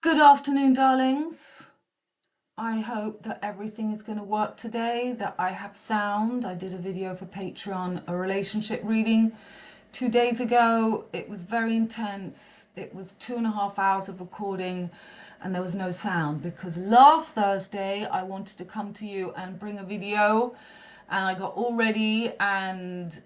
Good afternoon, darlings. I hope that everything is going to work today, that I have sound. I did a video for Patreon, a relationship reading 2 days ago. It was very intense. It was 2.5 hours of recording and there was no sound because last Thursday I wanted to come to you and bring a video and I got all ready and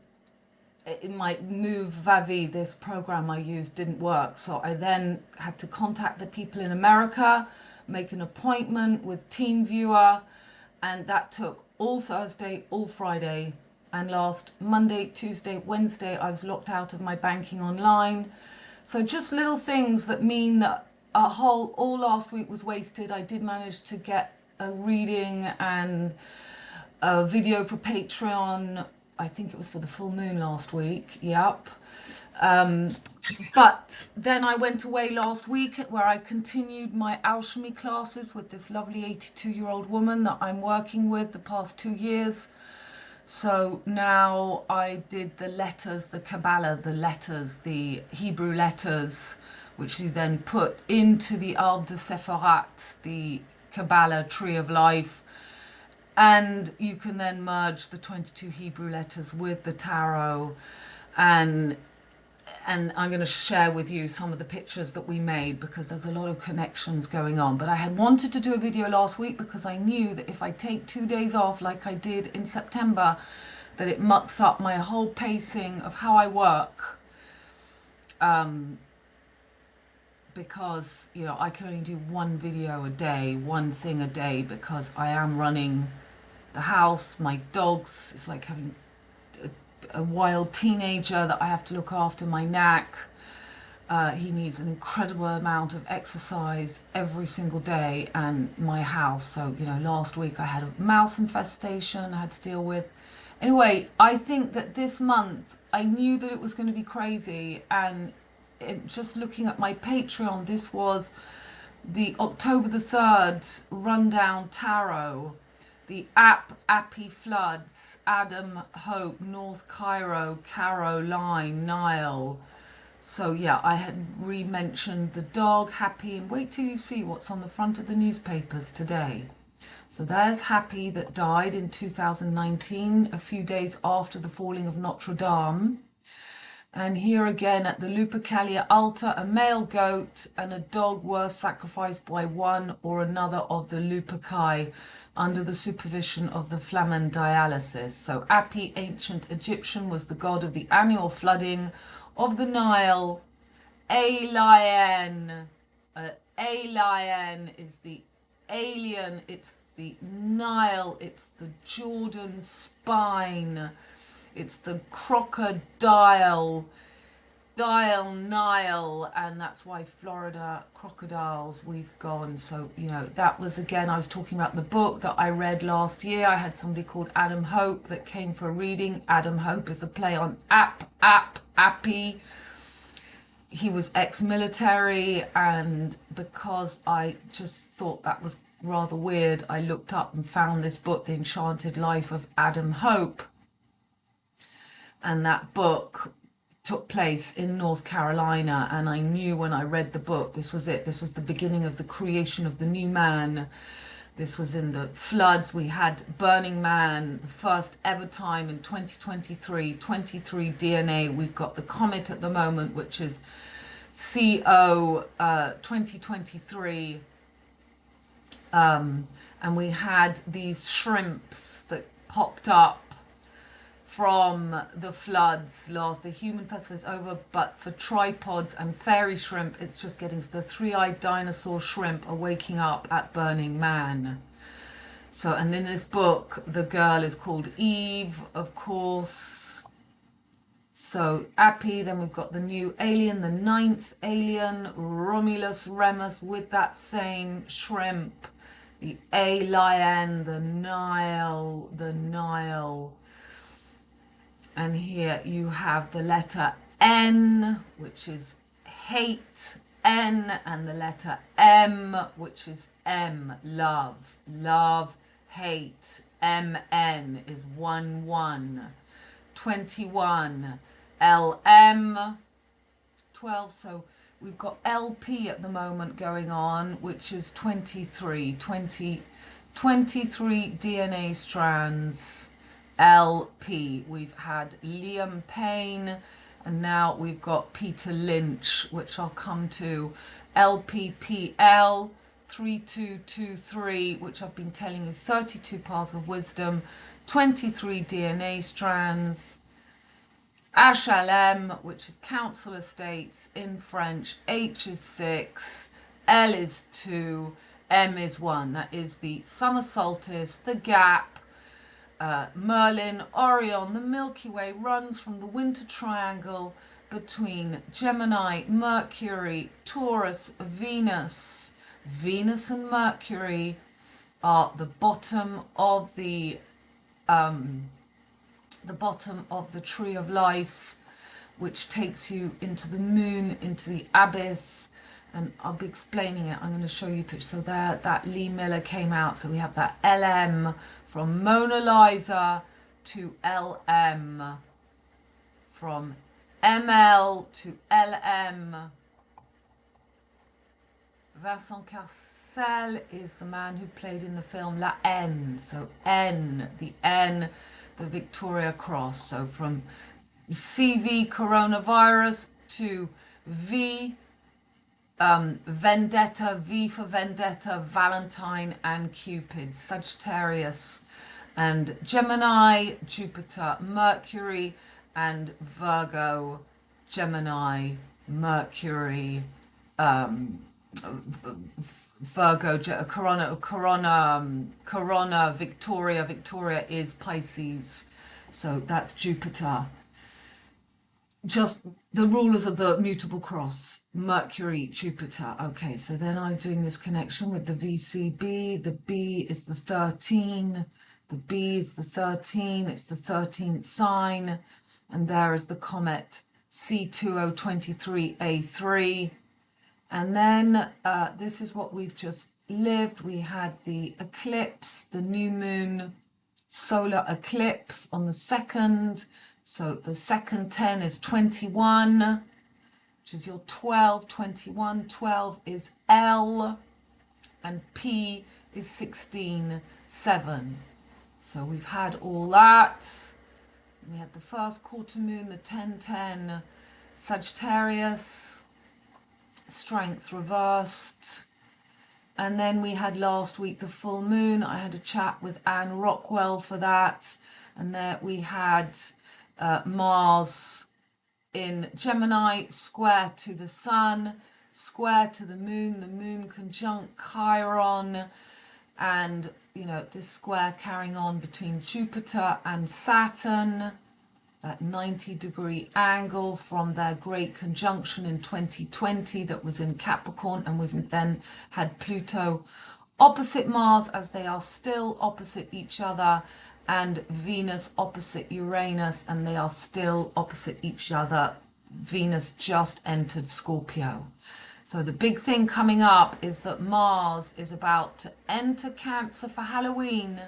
in my move Vavi, this program I used didn't work. So I then had to contact the people in America, make an appointment with TeamViewer, and that took all Thursday, all Friday, and last Monday, Tuesday, Wednesday, I was locked out of my banking online. So just little things that mean that all last week was wasted. I did manage to get a reading and a video for Patreon. I think it was for the full moon last week. Yep. But then I went away last week where I continued my alchemy classes with this lovely 82-year-old woman that I'm working with the past 2 years. So now I did the letters, the Kabbalah, the letters, the Hebrew letters, which you then put into the Arbre de Sephirat, the Kabbalah tree of life. And you can then merge the 22 Hebrew letters with the tarot. And I'm going to share with you some of the pictures that we made because there's a lot of connections going on. But I had wanted to do a video last week because I knew that if I take 2 days off like I did in September, that it mucks up my whole pacing of how I work. Because, you know, I can only do one video a day, one thing a day because I am running the house, my dogs. It's like having a wild teenager that I have to look after, my knack. He needs an incredible amount of exercise every single day, and my house. So, you know, last week I had a mouse infestation I had to deal with. Anyway, I think that this month I knew that it was going to be crazy, and just looking at my Patreon, this was the October the 3rd rundown tarot. The Appy Floods, Adam, Hope, North Cairo, Caroline, Nile. So yeah, I had re-mentioned the dog, Happy, and wait till you see what's on the front of the newspapers today. So there's Happy that died in 2019, a few days after the falling of Notre Dame. And here again at the Lupercalia altar, a male goat and a dog were sacrificed by one or another of the Luperci under the supervision of the Flamen dialysis. So Api, ancient Egyptian, was the god of the annual flooding of the Nile. Alian is the alien, it's the Nile, it's the Jordan spine. It's the crocodile, Nile, and that's why Florida crocodiles we've gone. So, you know, that was, again, I was talking about the book that I read last year. I had somebody called Adam Hope that came for a reading. Adam Hope is a play on Appy. He was ex-military, and because I just thought that was rather weird, I looked up and found this book, The Enchanted Life of Adam Hope. And that book took place in North Carolina, and I knew when I read the book, this was it. This was the beginning of the creation of the new man. This was in the floods. We had Burning Man, the first ever time in 2023, 23 DNA. We've got the comet at the moment, which is CO 2023. And we had these shrimps that popped up from the floods. The human festival is over, but for tripods and fairy shrimp, it's just getting the three-eyed dinosaur shrimp are waking up at Burning Man. So, and in this book, the girl is called Eve, of course. So Appy, then we've got the new alien, the 9th alien, Romulus Remus with that same shrimp, the Alian, the Nile. And here you have the letter N, which is hate, N, and the letter M, which is M, love, hate. MN is 11, 21, LM, 12. So We've got LP at the moment going on, which is 23 DNA strands. LP. We've had Liam Payne, and now we've got Peter Lynch, which I'll come to. LPPL 3223, which I've been telling you is 32 paths of wisdom, 23 DNA strands. HLM, which is council estates in French. H is 6, L is 2, M is 1. That is the summer solstice, the gap. Merlin, Orion, the Milky Way runs from the winter triangle between Gemini, Mercury, Taurus, Venus. Venus and Mercury are the bottom of the tree of life, which takes you into the moon, into the abyss. And I'll be explaining it. I'm going to show you pictures. So there, that Lee Miller came out. So we have that LM from Mona Lisa to LM, from ML to LM. Vincent Cassel is the man who played in the film La N. So N, the Victoria Cross. So from CV, coronavirus, to V, Vendetta, V for Vendetta, Valentine and Cupid, Sagittarius and Gemini, Jupiter, Mercury, and Virgo, Gemini, Mercury, Virgo, Corona, Victoria. Victoria is Pisces, so that's Jupiter. Just the rulers of the mutable cross, Mercury, Jupiter. Okay, so then I'm doing this connection with the VCB. The B is the 13. The B is the 13. It's the 13th sign. And there is the comet C2023A3. And then this is what we've just lived. We had the eclipse, the new moon solar eclipse on the 2nd. So the second 10 is 21, which is your 12, 21. 12 is L, and P is 16, 7. So we've had all that. We had the first quarter moon, the 10-10, Sagittarius, strength reversed. And then we had last week the full moon. I had a chat with Anne Rockwell for that. And there we had Mars in Gemini, square to the sun, square to the moon conjunct Chiron, and this square carrying on between Jupiter and Saturn, that 90-degree angle from their great conjunction in 2020 that was in Capricorn, and we've then had Pluto opposite Mars, as they are still opposite each other, and Venus opposite Uranus, and they are still opposite each other. Venus just entered Scorpio. So the big thing coming up is that Mars is about to enter Cancer for Halloween,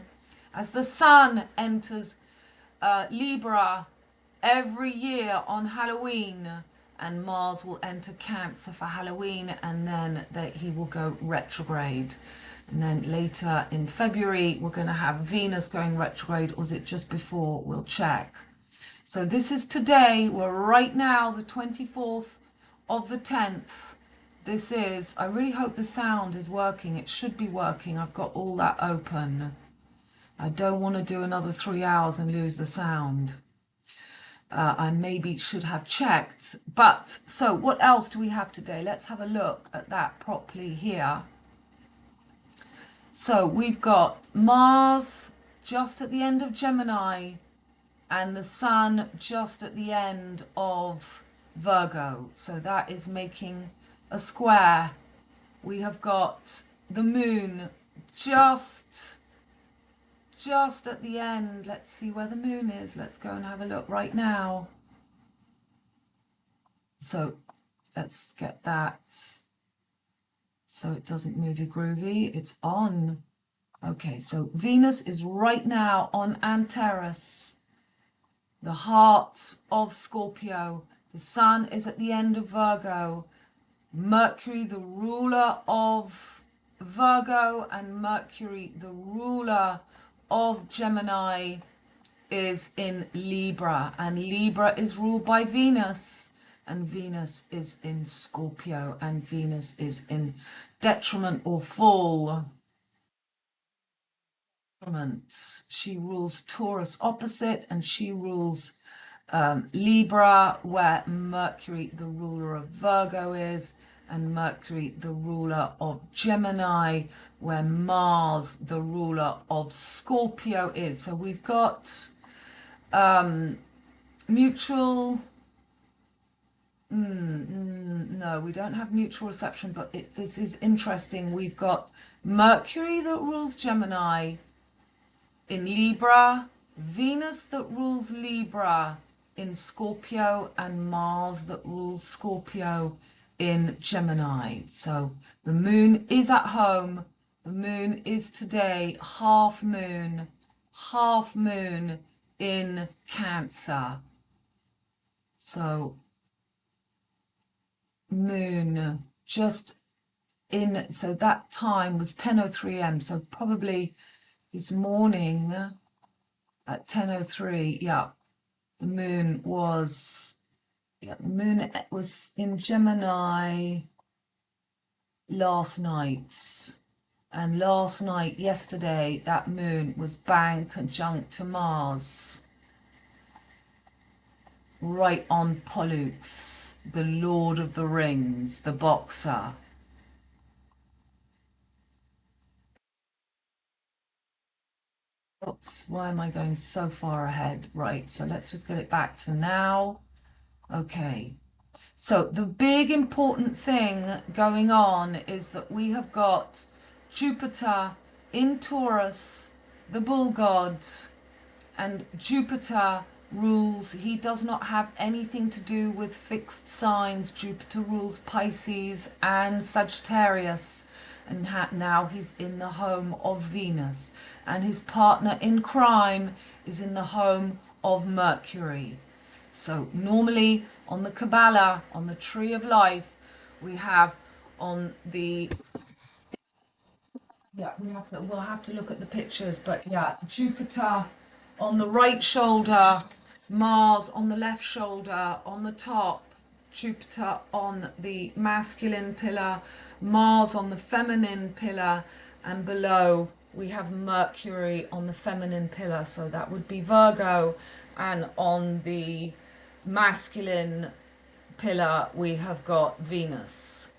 as the Sun enters Libra every year on Halloween, and Mars will enter Cancer for Halloween, and then he will go retrograde. And then later in February, we're going to have Venus going retrograde, or is it just before? We'll check. So this is today. We're right now the 24th of the 10th. This is, I really hope the sound is working. It should be working. I've got all that open. I don't want to do another 3 hours and lose the sound. I maybe should have checked. But, so what else do we have today? Let's have a look at that properly here. So we've got Mars just at the end of Gemini and the Sun just at the end of Virgo. So that is making a square. We have got the Moon just at the end. Let's see where the Moon is. Let's go and have a look right now. So let's get that. So it doesn't movie groovy, it's on. Okay, so Venus is right now on Antares, the heart of Scorpio. The Sun is at the end of Virgo. Mercury, the ruler of Virgo, and Mercury, the ruler of Gemini, is in Libra, and Libra is ruled by Venus, and Venus is in Scorpio, and Venus is in detriment or fall. She rules Taurus opposite, and she rules Libra, where Mercury, the ruler of Virgo, is, and Mercury, the ruler of Gemini, where Mars, the ruler of Scorpio, is. So we've got mutual. No, we don't have mutual reception, but this is interesting. We've got Mercury that rules Gemini in Libra, Venus that rules Libra in Scorpio, and Mars that rules Scorpio in Gemini. So the moon is at home. The moon is today half moon in Cancer. So moon just in, so that time was 10:03 a.m. So probably this morning at 10:03, yeah, the moon was in Gemini last night. And last night, yesterday, that moon was bang conjunct to Mars, right on Pollux, the Lord of the Rings, the boxer. Oops, why am I going so far ahead? Right, so let's just get it back to now. Okay, so the big important thing going on is that we have got Jupiter in Taurus, the bull god, and Jupiter rules, he does not have anything to do with fixed signs. Jupiter rules Pisces and Sagittarius, and now he's in the home of Venus, and his partner in crime is in the home of Mercury. So normally on the Kabbalah, on the tree of life, we have on the, yeah, we'll have to look at the pictures, but yeah, Jupiter on the right shoulder, Mars on the left shoulder, on the top, Jupiter on the masculine pillar, Mars on the feminine pillar, and below we have Mercury on the feminine pillar, so that would be Virgo, and on the masculine pillar we have got Venus.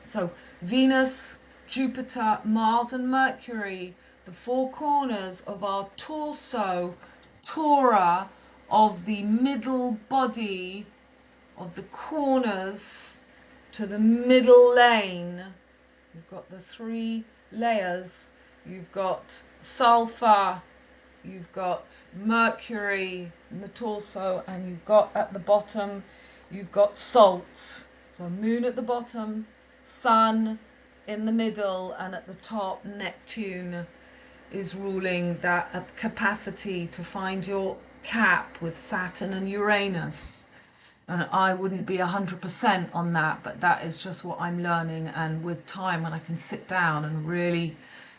So Venus, Jupiter, Mars and Mercury, the four corners of our torso, Torah, of the middle body, of the corners to the middle lane. You've got the three layers. You've got sulfur, you've got Mercury in the torso, and you've got at the bottom, you've got salt. So moon at the bottom, sun in the middle, and at the top Neptune is ruling that capacity to find your cap with Saturn and Uranus. And I wouldn't be 100% on that, but that is just what I'm learning, and with time when I can sit down and really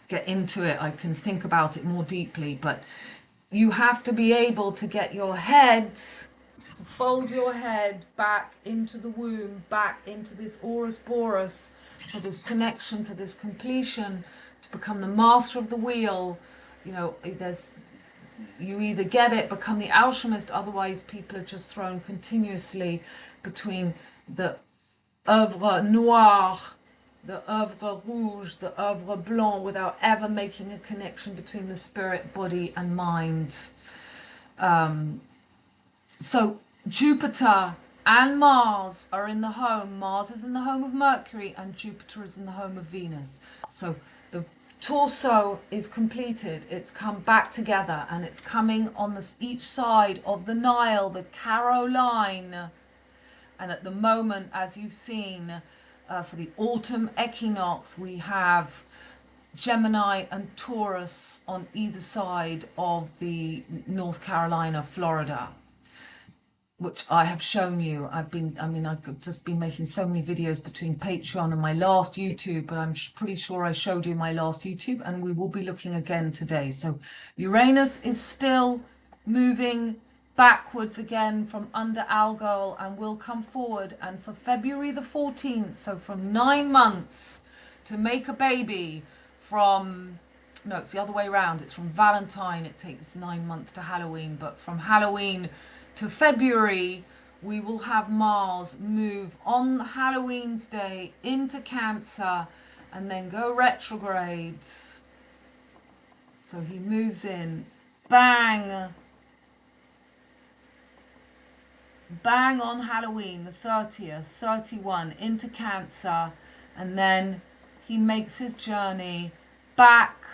get into it, I can think about it more deeply. But you have to be able to get your head, to fold your head back into the womb, back into this Horus Boreas, for this connection, for this completion, to become the master of the wheel. You know, you either get it, become the alchemist, otherwise people are just thrown continuously between the oeuvre noire, the oeuvre rouge, the oeuvre blanc, without ever making a connection between the spirit, body and mind. So Jupiter and Mars are in the home. Mars is in the home of Mercury and Jupiter is in the home of Venus. So the torso is completed. It's come back together, and it's coming on each side of the Nile, the Caro line. And at the moment, as you've seen, for the autumn equinox, we have Gemini and Taurus on either side of the North Carolina, Florida. which I have shown you. I've just been making so many videos between Patreon and my last YouTube, but I'm pretty sure I showed you my last YouTube, and we will be looking again today. So Uranus is still moving backwards again from under Algol and will come forward. And for February the 14th, so from 9 months to make a baby, from, no, it's the other way around. It's from Valentine, it takes 9 months to Halloween, but from Halloween to February, we will have Mars move on Halloween's day into Cancer and then go retrogrades. So he moves in, bang on Halloween, the 30th, 31, into Cancer, and then he makes his journey back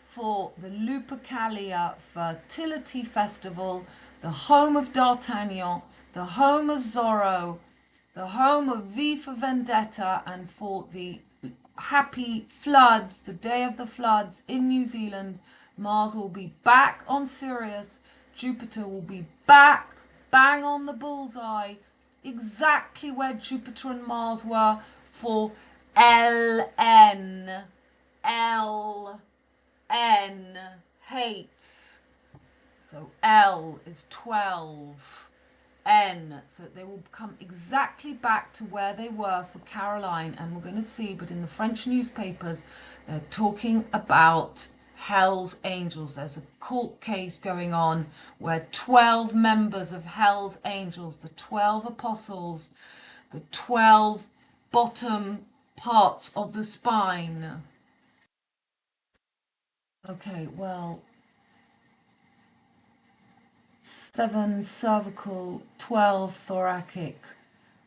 for the Lupercalia Fertility Festival, the home of D'Artagnan, the home of Zorro, the home of V for Vendetta, and for the happy floods, the day of the floods in New Zealand. Mars will be back on Sirius, Jupiter will be back, bang on the bullseye, exactly where Jupiter and Mars were for LN. Hates. So L is 12. N. So they will come exactly back to where they were for Caroline. And we're going to see, but in the French newspapers, they're talking about Hell's Angels. There's a court case going on where 12 members of Hell's Angels, the 12 apostles, the 12 bottom parts of the spine. Okay, well, 7 cervical, 12 thoracic,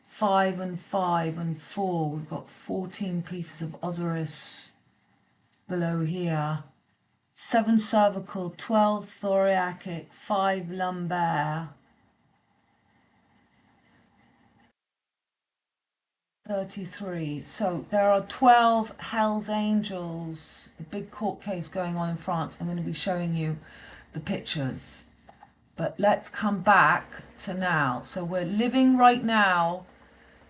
5 and 5 and 4. We've got 14 pieces of Osiris below here. 7 cervical, 12 thoracic, 5 lumbar. 33. So there are 12 Hell's Angels, a big court case going on in France. I'm going to be showing you the pictures. But let's come back to now. So we're living right now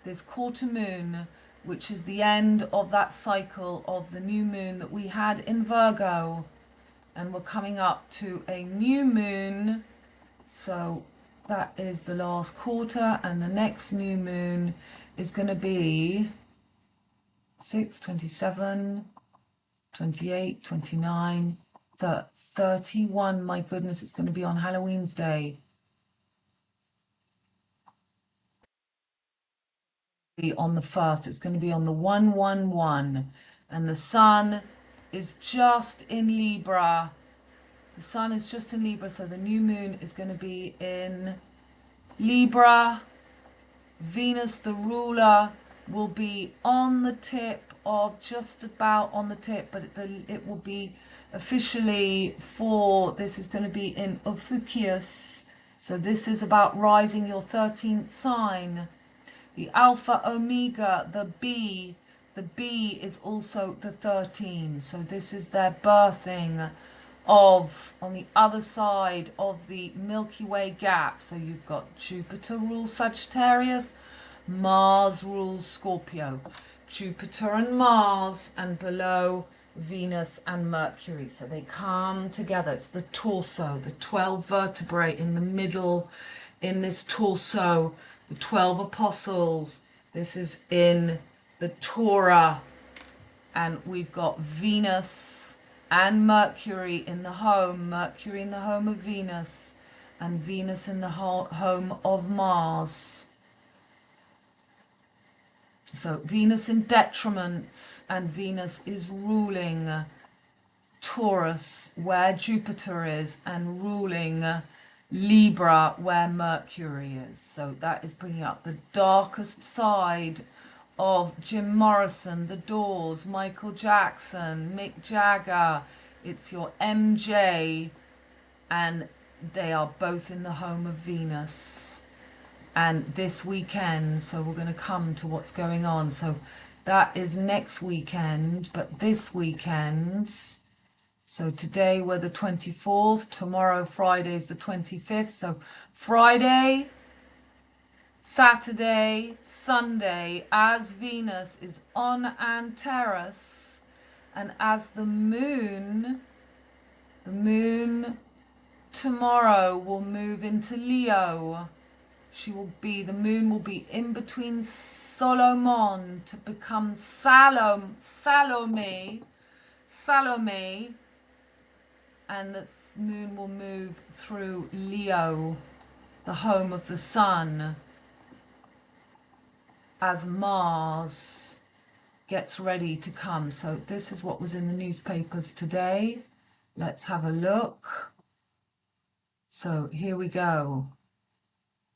this quarter moon, which is the end of that cycle of the new moon that we had in Virgo. And we're coming up to a new moon. So that is the last quarter, and the next new moon is going to be 6, 27, 28, 29, 31. My goodness, it's going to be on Halloween's day. On the 1st, it's going to be on the 111, and the sun is just in Libra. The sun is just in Libra, so the new moon is going to be in Libra. Venus, the ruler, will be on the tip of, just about on the tip, but it will be officially for, this is going to be in Ophiuchus. So this is about rising your 13th sign. The Alpha Omega, the B is also the 13. So this is their birthing of, on the other side of the Milky Way gap. So you've got Jupiter rules Sagittarius, Mars rules Scorpio. Jupiter and Mars, and below Venus and Mercury. So they come together. It's the torso, the 12 vertebrae in the middle in this torso, the 12 apostles. This is in the Torah, and we've got Venus and Mercury in the home of Venus, and Venus in the home of Mars. So Venus in detriment, and Venus is ruling Taurus where Jupiter is, and ruling Libra where Mercury is. So that is bringing up the darkest side of Jim Morrison, The Doors, Michael Jackson, Mick Jagger. It's your MJ, and they are both in the home of Venus. And this weekend, so we're going to come to what's going on. So that is next weekend, but this weekend, so today we're the 24th, tomorrow Friday's the 25th. So Friday Saturday, Sunday, as Venus is on Antares, and as the moon tomorrow will move into Leo. The moon will be in between Solomon to become Salome, and the moon will move through Leo, the home of the sun, as Mars gets ready to come. So this is what was in the newspapers today. Let's have a look. So here we go.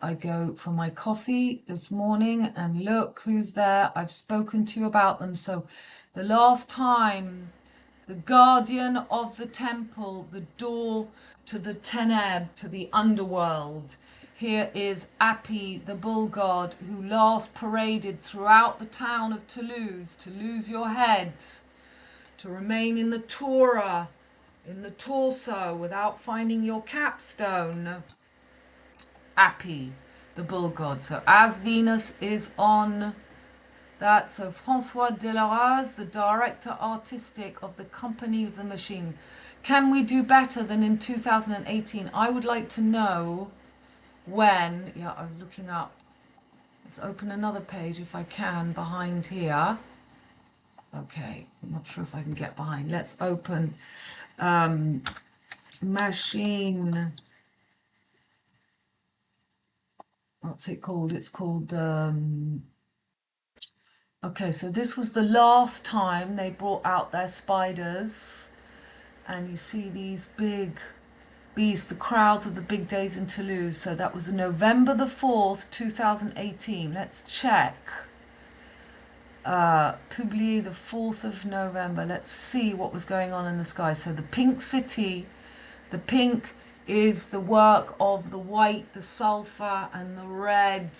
I go for my coffee this morning and look who's there. I've spoken to you about them. So the last time, the Guardian of the Temple, the door to the Ténèbres, to the underworld. Here is Api, the bull god, who last paraded throughout the town of Toulouse to lose your head, to remain in the Torah, in the torso, without finding your capstone. Api, the bull god. So as Venus is on that, so François Delarraz, the director artistic of the Company of the Machine. Can we do better than in 2018? I would like to know when, yeah, I was looking up. Let's open another page if I can behind here. Okay, I'm not sure if I can get behind. Let's open machine. What's it called? It's called okay, so this was the last time they brought out their spiders, and you see these big beasts, the crowds of the big days in Toulouse. So that was November the 4th, 2018. Let's check. Publié the 4th of November. Let's see what was going on in the sky. So the pink city, the pink is the work of the white, the sulfur, and the red,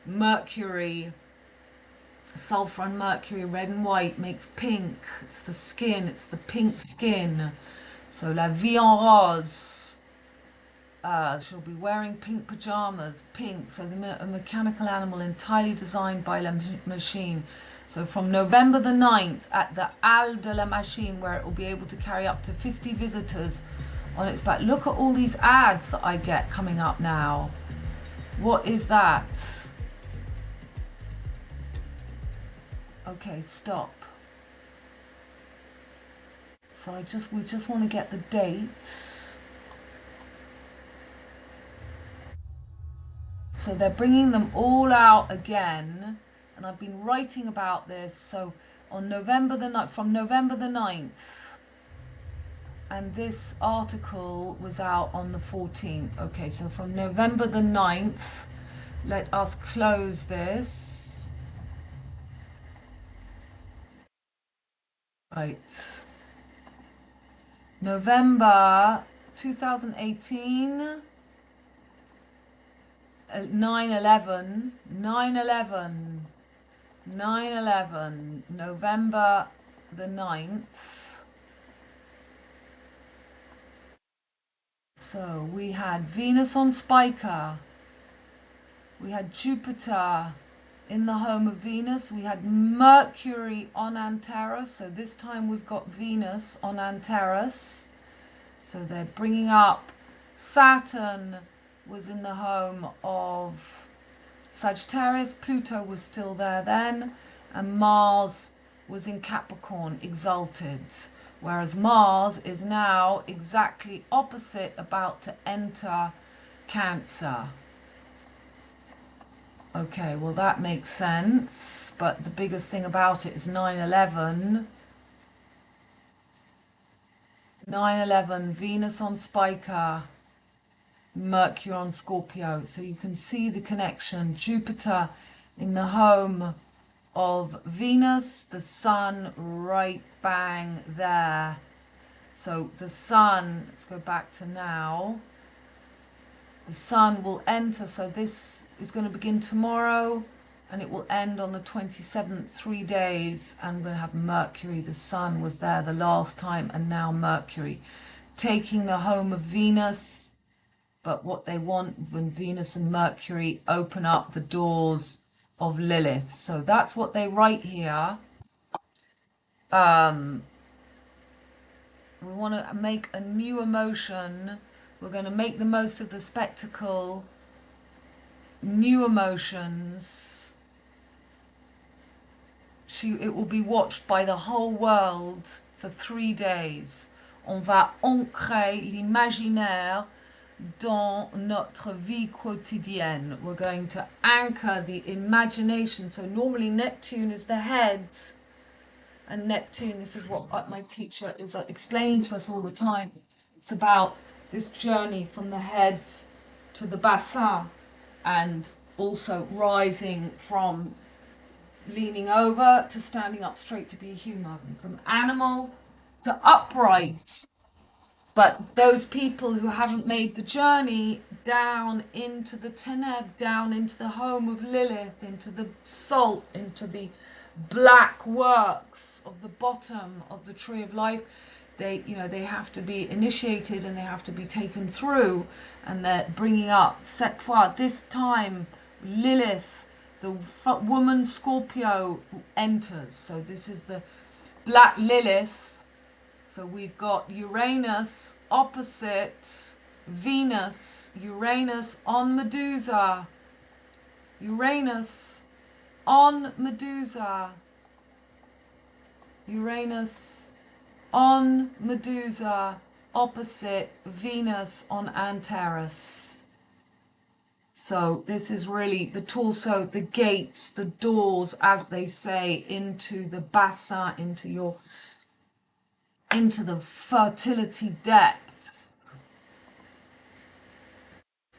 Mercury. Sulfur and Mercury, red and white, makes pink. It's the skin, it's the pink skin. So la vie en rose. She'll be wearing pink pajamas, pink. So a mechanical animal entirely designed by la machine. So from November the 9th at the Halles de la Machine, where it will be able to carry up to 50 visitors on its back. Look at all these ads that I get coming up now. What is that? Okay, stop. So we just want to get the dates. So they're bringing them all out again, and I've been writing about this. So on November the 9th, from November the 9th, and this article was out on the 14th. Okay, so from November the 9th, let us close this. Right. November 2018, 9/11, November the 9th. So we had Venus on Spica, we had Jupiter in the home of Venus, we had Mercury on Antares, so this time we've got Venus on Antares. So they're bringing up Saturn was in the home of Sagittarius, Pluto was still there then, and Mars was in Capricorn, exalted, whereas Mars is now exactly opposite, about to enter Cancer. Okay, well that makes sense, but the biggest thing about it is 9/11. 9/11, Venus on Spica, Mercury on Scorpio. So you can see the connection. Jupiter in the home of Venus, the sun right bang there. So the sun, let's go back to now. The sun will enter, so this is going to begin tomorrow and it will end on the 27th, 3 days, and we're going to have Mercury. The sun was there the last time, and now Mercury taking the home of Venus but what they want when Venus and Mercury open up the doors of Lilith. So that's what they write here. We want to make a new emotion. We're going to make the most of the spectacle. New emotions. It will be watched by the whole world for 3 days. On va ancrer l'imaginaire dans notre vie quotidienne. We're going to anchor the imagination. So normally Neptune is the head. And Neptune, this is what my teacher is explaining to us all the time. It's about this journey from the head to the bassin, and also rising from leaning over to standing up straight to be a human, from animal to upright. But those people who haven't made the journey down into the Ténèbres, down into the home of Lilith, into the salt, into the black works of the bottom of the tree of life, they have to be initiated and they have to be taken through, and they're bringing up cette fois, this time Lilith, the woman Scorpio, enters. So this is the black Lilith. So we've got Uranus opposite Venus, Uranus on Medusa, Uranus on Medusa, Uranus on Medusa, opposite Venus on Antares. So this is really the torso, the gates, the doors, as they say, into the bassin, into the fertility depths.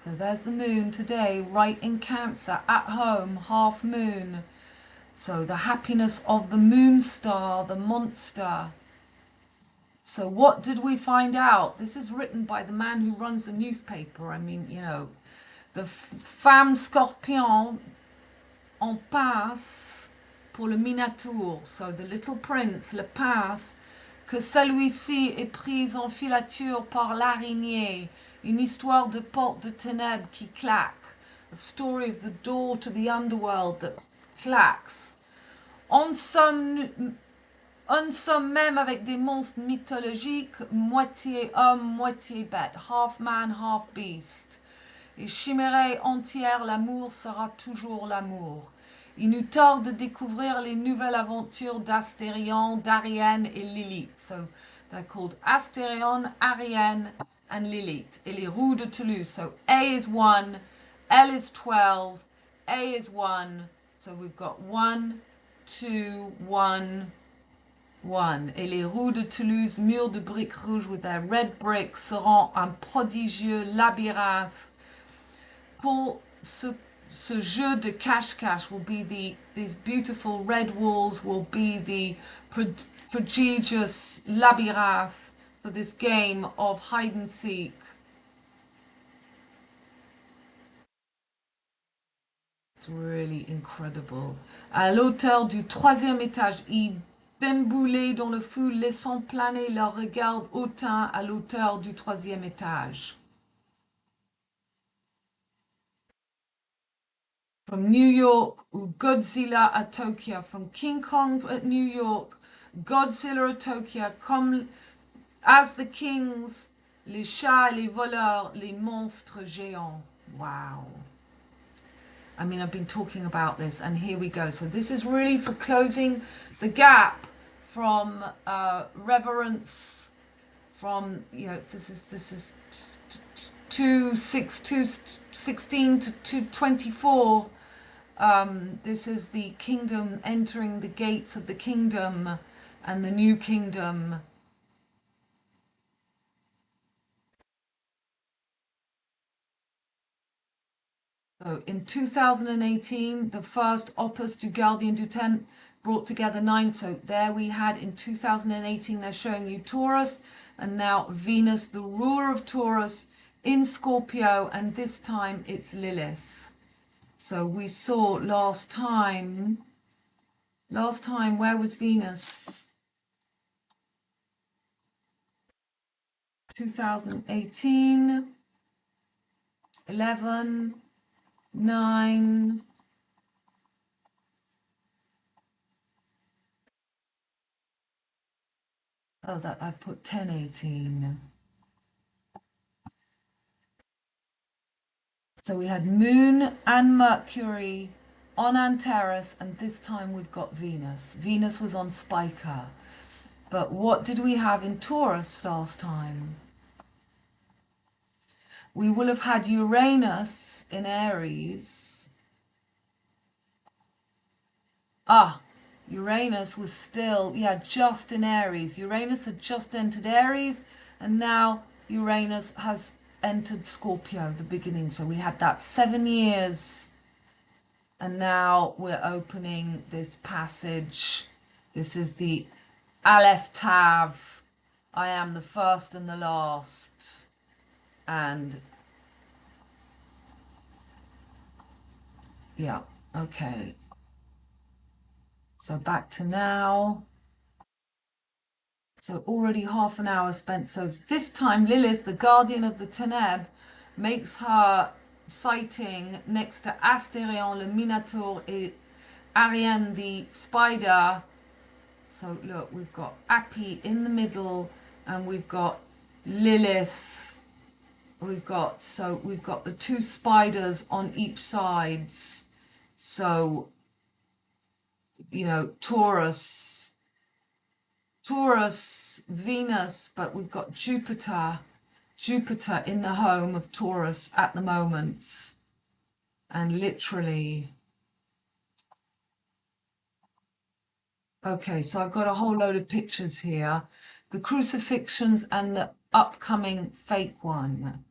So there's the moon today, right in Cancer, at home, half moon. So the happiness of the moon star, the monster. So what did we find out? This is written by the man who runs the newspaper. I mean, the femme scorpion en passe pour le Minotaur. So the little prince, le passe, que celui-ci est pris en filature par l'araignée. Une histoire de porte de ténèbres qui claque. A story of the door to the underworld that clacks. En somme même avec des monstres mythologiques, moitié homme, moitié bête, half man, half beast. Et chimérée entière, l'amour sera toujours l'amour. Il nous tarde de découvrir les nouvelles aventures d'Asterion, d'Ariane et Lilith. So they're called Asterion, Ariane, and Lilith. Et les roues de Toulouse. So A is 1, L is 12, A is 1. So we've got 1, 2, 1, 1. Et les roues de Toulouse, murs de briques rouges with their red bricks, seront un prodigieux labyrinthe. Pour ce jeu de cache-cache will be these beautiful red walls will be the prodigious labyrinth for this game of hide and seek. It's really incredible. À l'auteur du 3e étage, ils déamboulaient dans le flou, laissant planer leur regard hautain à l'auteur du 3e étage. From New York, ou Godzilla à Tokyo. From King Kong at New York, Godzilla à Tokyo, comme as the kings, les chats, les voleurs, les monstres géants. Wow. I mean, I've been talking about this, and here we go. So this is really for closing the gap from reverence, from, this is 16 to 224. This is the kingdom entering the gates of the kingdom and the new kingdom. So in 2018, the first opus du Gardien du Temple brought together 9. So there we had in 2018, they're showing you Taurus, and now Venus, the ruler of Taurus, in Scorpio, and this time it's Lilith. So we saw last time, where was Venus? 2018. 11, 9, oh, that I put 10, 18. So we had Moon and Mercury on Antares, and this time we've got Venus. Venus was on Spica. But what did we have in Taurus last time? We will have had Uranus in Aries. Uranus was still, just in Aries. Uranus had just entered Aries, and now Uranus has entered Scorpio, the beginning. So we had that 7 years, and now we're opening this passage. This is the Aleph Tav. I am the first and the last. And yeah, okay. So back to now. So already half an hour spent. So this time Lilith, the guardian of the Ténèbres, makes her sighting next to Asterion, le Minotaur, and Ariane, the spider. So look, we've got Api in the middle, and we've got Lilith. We've got the two spiders on each side. So, you know, Taurus, Venus, but we've got Jupiter in the home of Taurus at the moment. And literally, okay, so I've got a whole load of pictures here. The crucifixions and the upcoming fake one.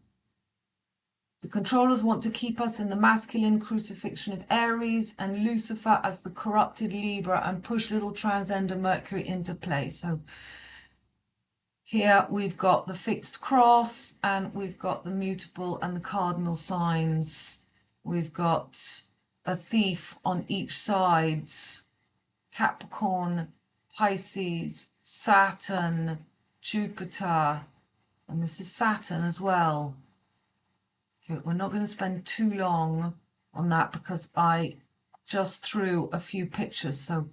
The controllers want to keep us in the masculine crucifixion of Aries and Lucifer as the corrupted Libra and push little transcender Mercury into play. So here we've got the fixed cross, and we've got the mutable and the cardinal signs. We've got a thief on each side. Capricorn, Pisces, Saturn, Jupiter, and this is Saturn as well. Okay, we're not going to spend too long on that because I just threw a few pictures. So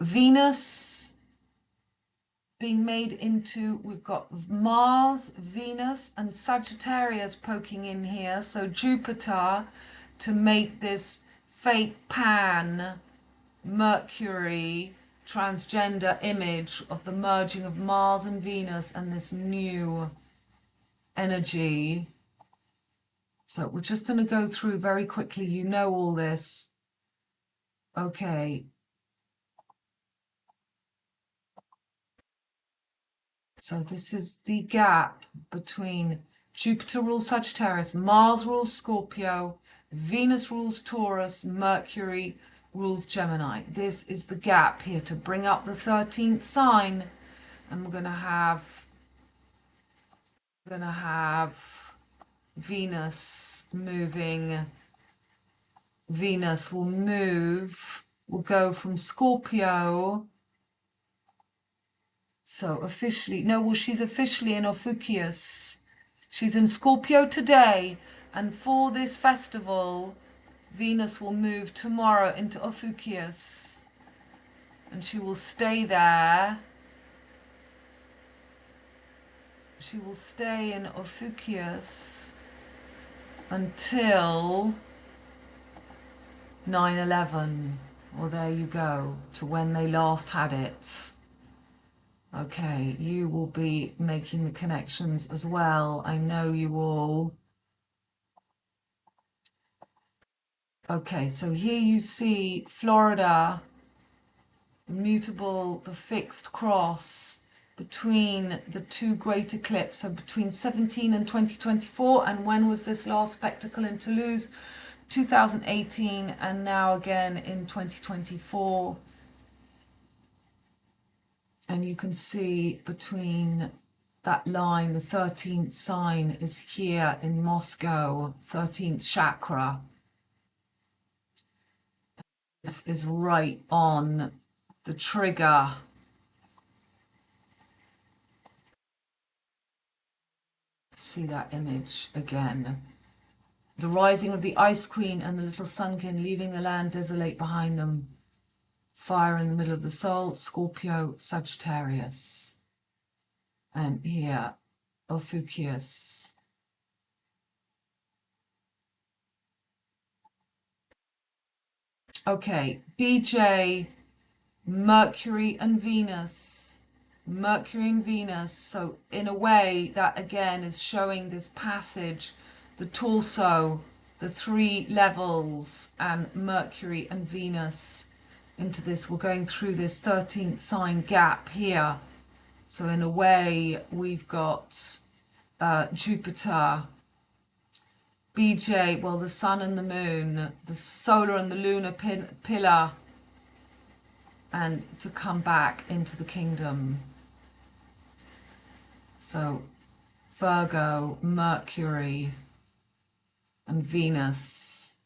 Venus being made into, we've got Mars, Venus, and Sagittarius poking in here. So Jupiter to make this fake pan Mercury transgender image of the merging of Mars and Venus and this new energy. So we're just going to go through very quickly. You know all this. Okay. So this is the gap between Jupiter rules Sagittarius, Mars rules Scorpio, Venus rules Taurus, Mercury rules Gemini. This is the gap here to bring up the 13th sign. And we're going to have Venus moving. Venus will move, will go from Scorpio. So officially, no, well, she's officially in Ophiuchus. She's in Scorpio today. And for this festival, Venus will move tomorrow into Ophiuchus. And she will stay there. She will stay in Ophiuchus until 9/11. Well, there you go, to when they last had it. Okay, you will be making the connections as well. I know you all. Okay, so here you see Flor'IDA, the mutable, the fixed cross between the two great eclipses, so between 17 and 2024. And when was this last spectacle in Toulouse? 2018, and now again in 2024. And you can see between that line, the 13th sign is here in Moscow, 13th chakra. This is right on the trigger. See that image again. The rising of the Ice Queen and the little Sunkin leaving the land desolate behind them. Fire in the middle of the soul, Scorpio, Sagittarius. And here, Ophiuchus. Okay, BJ, Mercury and Venus. Mercury and Venus. So in a way, that again is showing this passage, the torso, the 3 levels, and Mercury and Venus into this. We're going through this 13th sign gap here. So in a way, we've got Jupiter, BJ, well, the sun and the moon, the solar and the lunar pillar, and to come back into the kingdom. So Virgo, Mercury, and Venus.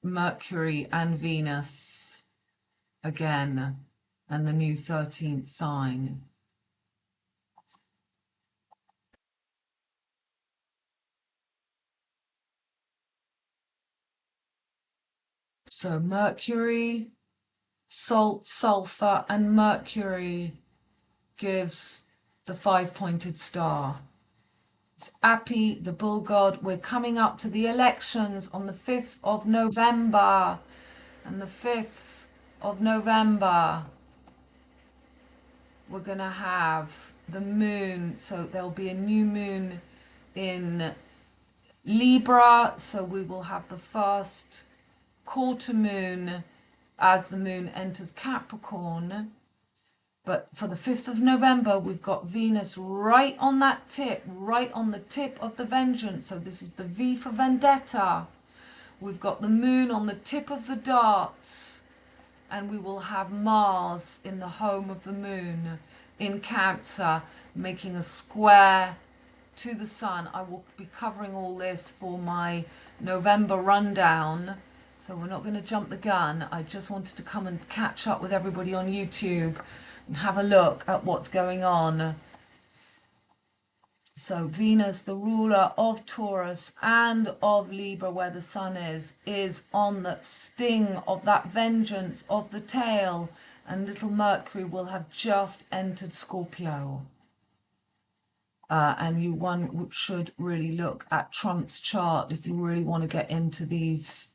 Mercury and Venus again, and the new 13th sign. So Mercury, salt, sulfur, and Mercury gives the 5-pointed star. It's Api, the bull god. We're coming up to the elections on the 5th of November. And the 5th of November, we're going to have the moon. So there'll be a new moon in Libra. So we will have the first quarter moon as the moon enters Capricorn. But for the 5th of November, we've got Venus right on that tip, right on the tip of the vengeance. So this is the V for vendetta. We've got the moon on the tip of the darts. And we will have Mars in the home of the moon in Cancer, making a square to the sun. I will be covering all this for my November rundown. So we're not going to jump the gun. I just wanted to come and catch up with everybody on YouTube and have a look at what's going on. So Venus, the ruler of Taurus and of Libra, where the sun is on the sting of that vengeance of the tail. And little Mercury will have just entered Scorpio. And one should really look at Trump's chart if you really want to get into these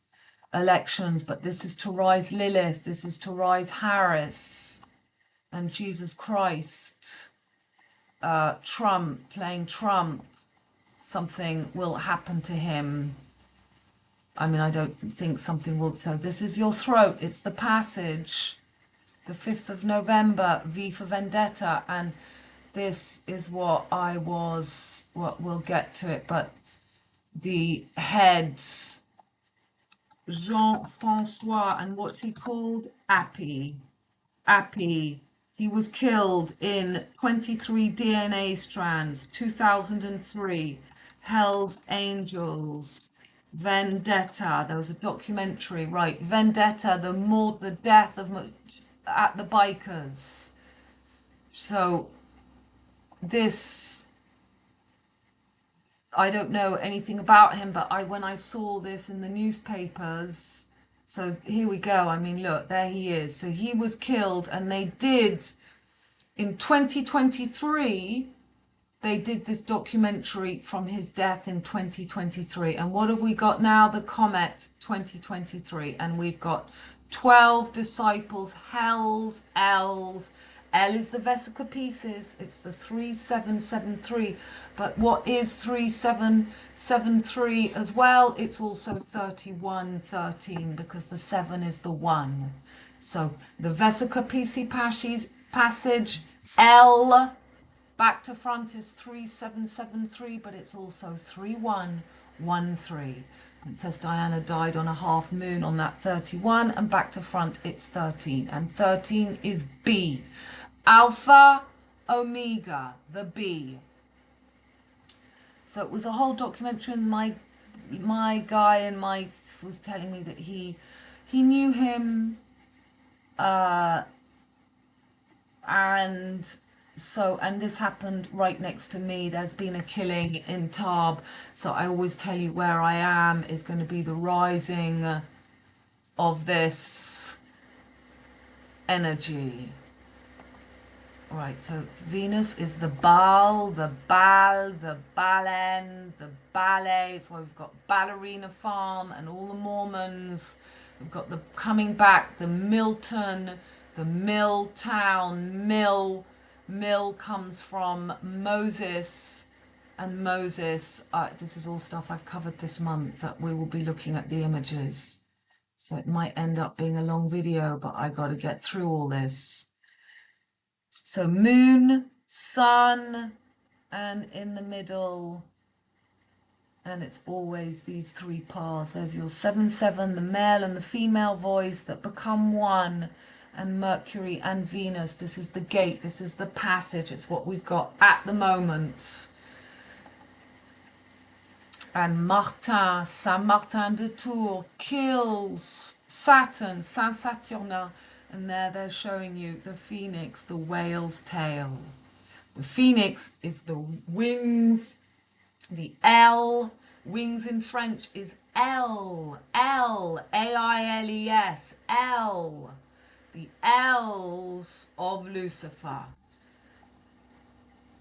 elections. But this is to rise Lilith, this is to rise Harris and Jesus Christ. Trump, playing Trump, something will happen to him. I mean, I don't think something will. So this is your throat. It's the passage. The 5th of November, V for Vendetta. And this is what we'll get to it. But the heads, Jean-Francois, and what's he called? Appy. He was killed in 23 DNA strands, 2003. Hell's Angels, Vendetta. There was a documentary, right? Vendetta, the death at the bikers. So this, I don't know anything about him, but when I saw this in the newspapers. So here we go. I mean, look, there he is. So he was killed, and they did, in 2023, they did this documentary from his death in 2023. And what have we got now? The Comet 2023. And we've got 12 disciples, Hells, L's. L is the vesica pieces. It's the 3773. But what is 3773 as well? It's also 3113 because the 7 is the 1. So the vesica pisi passage, L back to front is 3773, but it's also 3113. It says Diana died on a half moon on that 31, and back to front it's 13. And 13 is B. Alpha, Omega, the B. So it was a whole documentary, and my guy in my was telling me that he knew him, and So, and this happened right next to me. There's been a killing in Tarbes. So I always tell you where I am is going to be the rising of this energy. Right, so Venus is the Baal, the Bal, the Balen, the ballet. It's why we've got Ballerina Farm and all the Mormons. We've got the coming back, the Milton, the Mill Town, Mill. Mill comes from Moses, and Moses, this is all stuff I've covered this month that we will be looking at the images. So it might end up being a long video, but I got to get through all this. So moon, sun, and in the middle, and it's always these three paths. There's your 7-7, the male and the female voice that become one, and Mercury and Venus. This is the gate, this is the passage. It's what we've got at the moment. And Martin, Saint Martin de Tours, kills Saturn, Saint Saturnin. And there they're showing you the phoenix, the whale's tail. The phoenix is the wings, the L. Wings in French is L, L, A-I-L-E-S, L. The L's of Lucifer.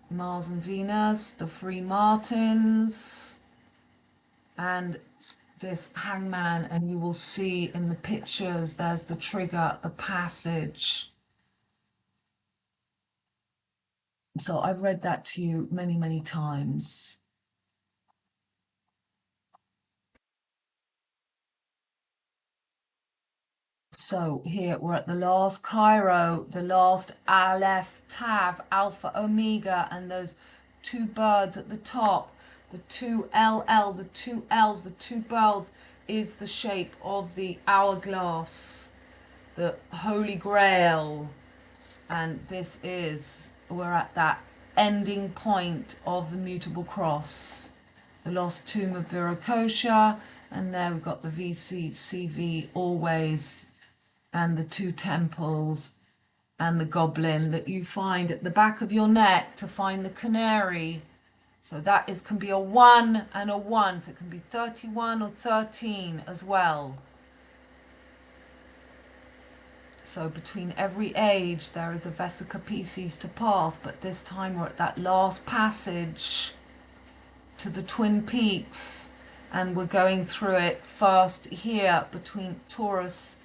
Mars and Venus, the Free Martins, and this hangman, and you will see in the pictures there's the trigger, the passage. So I've read that to you many times. So here we're at the last Cairo, the last Aleph, Tav, Alpha, Omega, and those two birds at the top. The two LL, the two L's, the two birds is the shape of the hourglass, the Holy Grail. And this is, we're at that ending point of the mutable cross, the lost tomb of Viracocha, and there we've got the VCCV always, and the two temples, and the goblin that you find at the back of your neck to find the canary. So that is can be a 1 and a 1, so it can be 31 or 13 as well. So between every age there is a Vesica Pisces to pass, but this time we're at that last passage to the Twin Peaks, and we're going through it first here between Taurus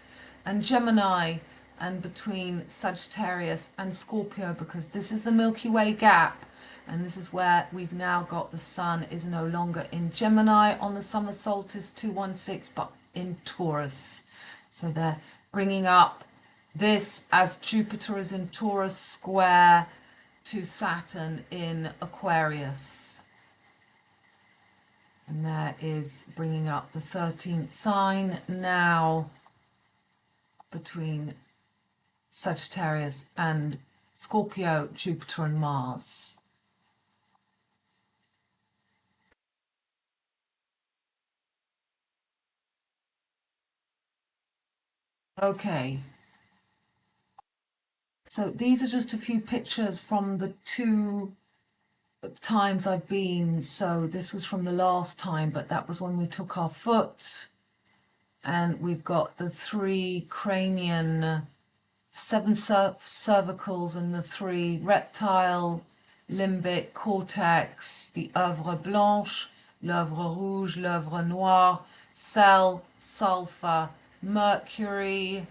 and Gemini, and between Sagittarius and Scorpio, because this is the Milky Way gap. And this is where we've now got the sun is no longer in Gemini on the summer solstice 216, but in Taurus. So they're bringing up this as Jupiter is in Taurus square to Saturn in Aquarius. And there is bringing up the 13th sign now between Sagittarius and Scorpio, Jupiter and Mars. Okay, so these are just a few pictures from the 2 times I've been. So this was from the last time, but that was when we took our foot, and we've got the 3 cranian, 7 cervicals, and the 3 reptile, limbic, cortex, the oeuvre blanche, l'oeuvre rouge, l'oeuvre noire, cell, sulfur, Mercury,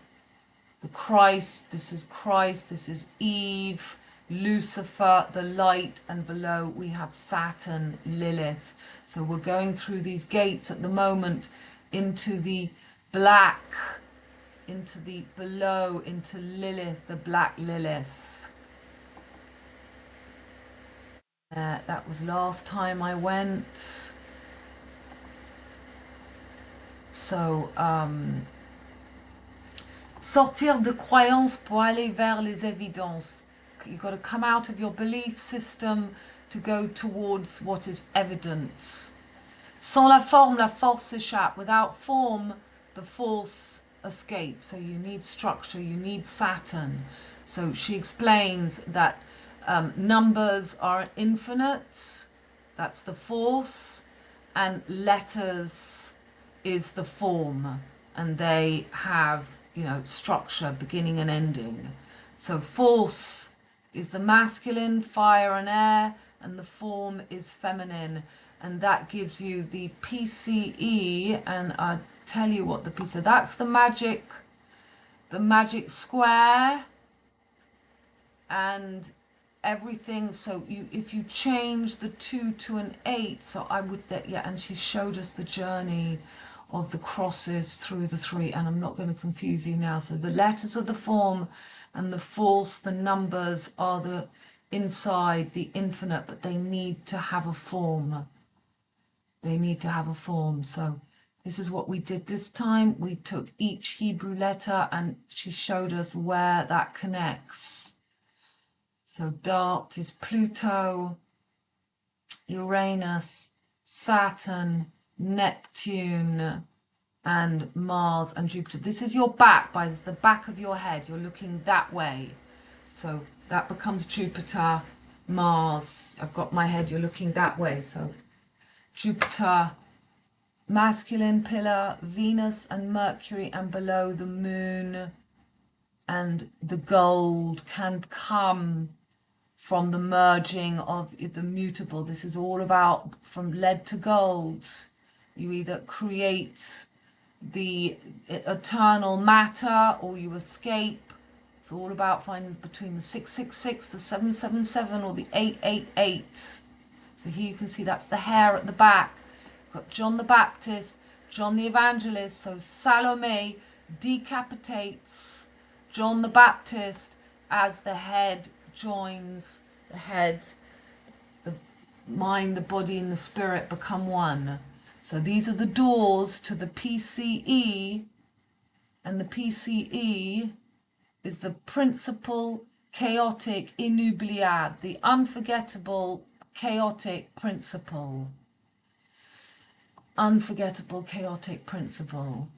the Christ, this is Eve, Lucifer, the light, and below we have Saturn, Lilith. So we're going through these gates at the moment into the black, into the below, into Lilith, the black Lilith. That was last time I went. So, sortir de croyances pour aller vers les évidences. You've got to come out of your belief system to go towards what is evident. Sans la force s'échappe. Without form, the force escapes. So you need structure, you need Saturn. So she explains that Numbers are infinite, that's the force, and letters is the form, and they have, you know, structure, beginning and ending. So force is the masculine, fire and air, and the form is feminine, and that gives you the PCE. And I'll tell you what the PCE, so that's the magic square and everything. So if you change the 2 to an 8, so I would, yeah, and she showed us the journey of the crosses through the 3, and I'm not going to confuse you now. So the letters are the form, and the force, the numbers are the inside, the infinite, but they need to have a form. They need to have a form. So this is what we did this time. We took each Hebrew letter and she showed us where that connects. So Dart is Pluto, Uranus, Saturn, Neptune, and Mars and Jupiter. This is your back, this is the back of your head. You're looking that way. So that becomes Jupiter, Mars. I've got my head, you're looking that way. So Jupiter, masculine pillar, Venus and Mercury, and below the moon. And the gold can come from the merging of the mutable. This is all about from lead to gold. You either create the eternal matter or you escape. It's all about finding between the 666, the 777, or the 888. So here you can see that's the hair at the back. We've got John the Baptist, John the Evangelist. So Salome decapitates John the Baptist as the head joins the head. The mind, the body, and the spirit become one. So these are the doors to the PCE, and the PCE is the principal chaotic inoubliable, the unforgettable chaotic principle. Unforgettable chaotic principle.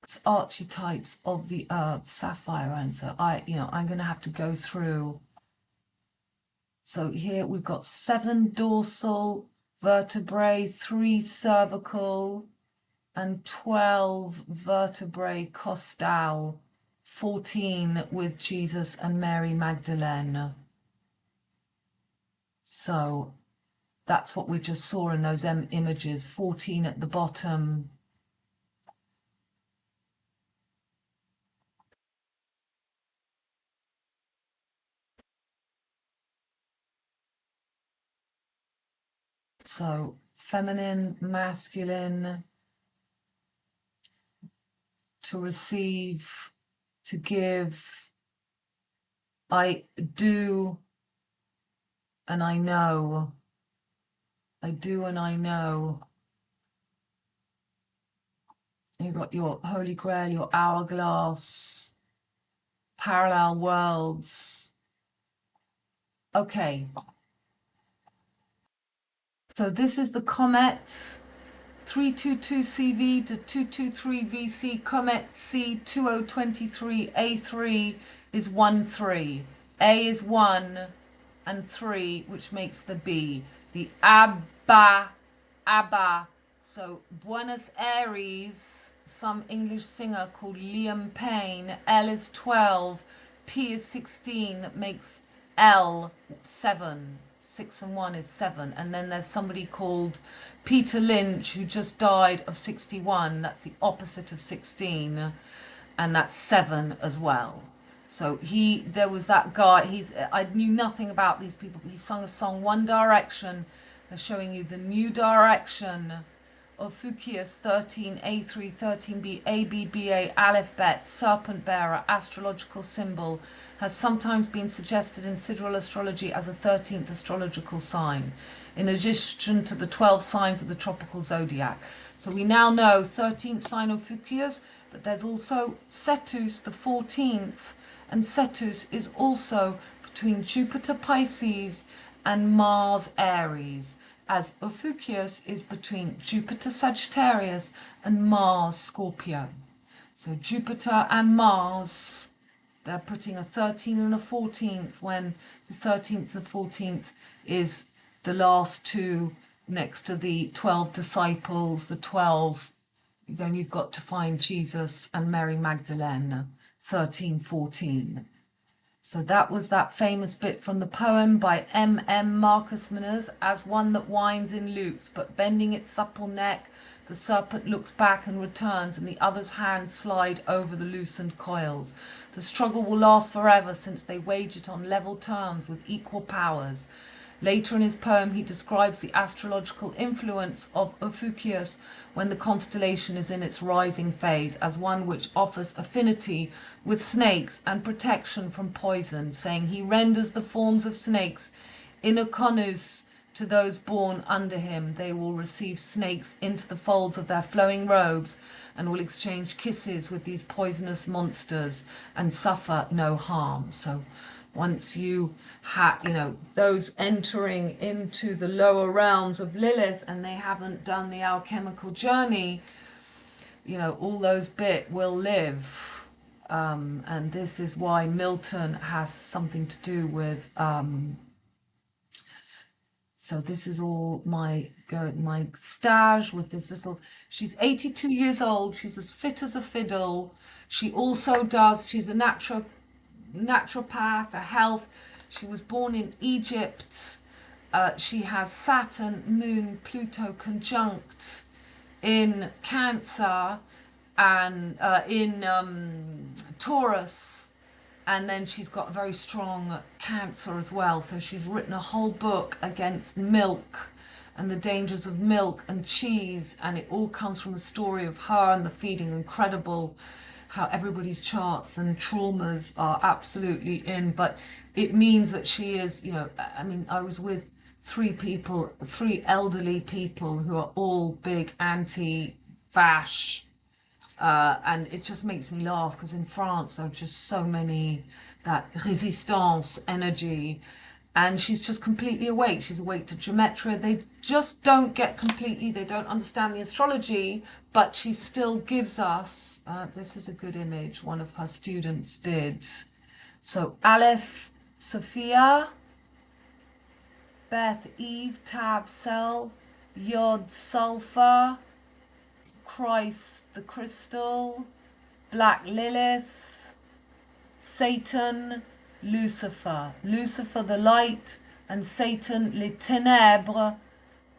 It's archetypes of the earth, sapphire, and so I'm going to have to go through. So here we've got 7 dorsal vertebrae, 3 cervical, and 12 vertebrae costal, 14 with Jesus and Mary Magdalene. So that's what we just saw in those images, 14 at the bottom. So feminine, masculine, to receive, to give. I do and I know. I do and I know. You've got your Holy Grail, your hourglass, parallel worlds. Okay. So this is the comet 322CV to 223VC, comet C2023, A3 is 1-3. A is 1 and 3, which makes the B. The Abba. So Buenos Aires, some English singer called Liam Payne, L is 12, P is 16, that makes L 7. 6 and 1 is 7. And then there's somebody called Peter Lynch who just died of 61. That's the opposite of 16, and that's 7 as well. So there was that guy. I knew nothing about these people, but he sung a song, One Direction. They're showing you the new direction of Fukius 13, A3, 13B, ABBA, Aleph Bet, Serpent Bearer, astrological symbol, has sometimes been suggested in Sidereal astrology as a 13th astrological sign, in addition to the 12 signs of the tropical zodiac. So we now know 13th sign of Fukius, but there's also Cetus, the 14th, and Cetus is also between Jupiter Pisces and Mars Aries, as Ophiuchus is between Jupiter Sagittarius and Mars Scorpio. So Jupiter and Mars, they're putting a 13 and a 14th, when the 13th and the 14th is the last two next to the 12 disciples, the 12. Then you've got to find Jesus and Mary Magdalene, 13, 14. So that was that famous bit from the poem by M. Marcus Manus: as one that winds in loops, but bending its supple neck, the serpent looks back and returns, and the other's hands slide over the loosened coils. The struggle will last forever, since they wage it on level terms with equal powers. Later in his poem, he describes the astrological influence of Ophiuchus when the constellation is in its rising phase as one which offers affinity with snakes and protection from poison, saying he renders the forms of snakes inoconus to those born under him. They will receive snakes into the folds of their flowing robes and will exchange kisses with these poisonous monsters and suffer no harm. So once you have, those entering into the lower realms of Lilith and they haven't done the alchemical journey, all those bit will live. And this is why Milton has something to do with, so this is all my stage with this little, she's 82 years old. She's as fit as a fiddle. She also she's a naturopath, a health. She was born in Egypt. She has Saturn, Moon, Pluto conjunct in Cancer and in Taurus, and then she's got a very strong Cancer as well. So she's written a whole book against milk and the dangers of milk and cheese, and it all comes from the story of her and the feeding. Incredible how everybody's charts and traumas are absolutely in, but it means that she is, I was with three elderly people who are all big anti-vax, and it just makes me laugh because in France there are just so many, that resistance energy, and she's just completely awake. She's awake to gematria. They just don't get completely, they don't understand the astrology, but she still gives us, this is a good image one of her students did. So Aleph, Sophia, Beth, Eve, Tab, Cell, Yod, Sulfur, Christ, the crystal, Black Lilith, Satan, Lucifer, Lucifer the light, and Satan, les ténèbres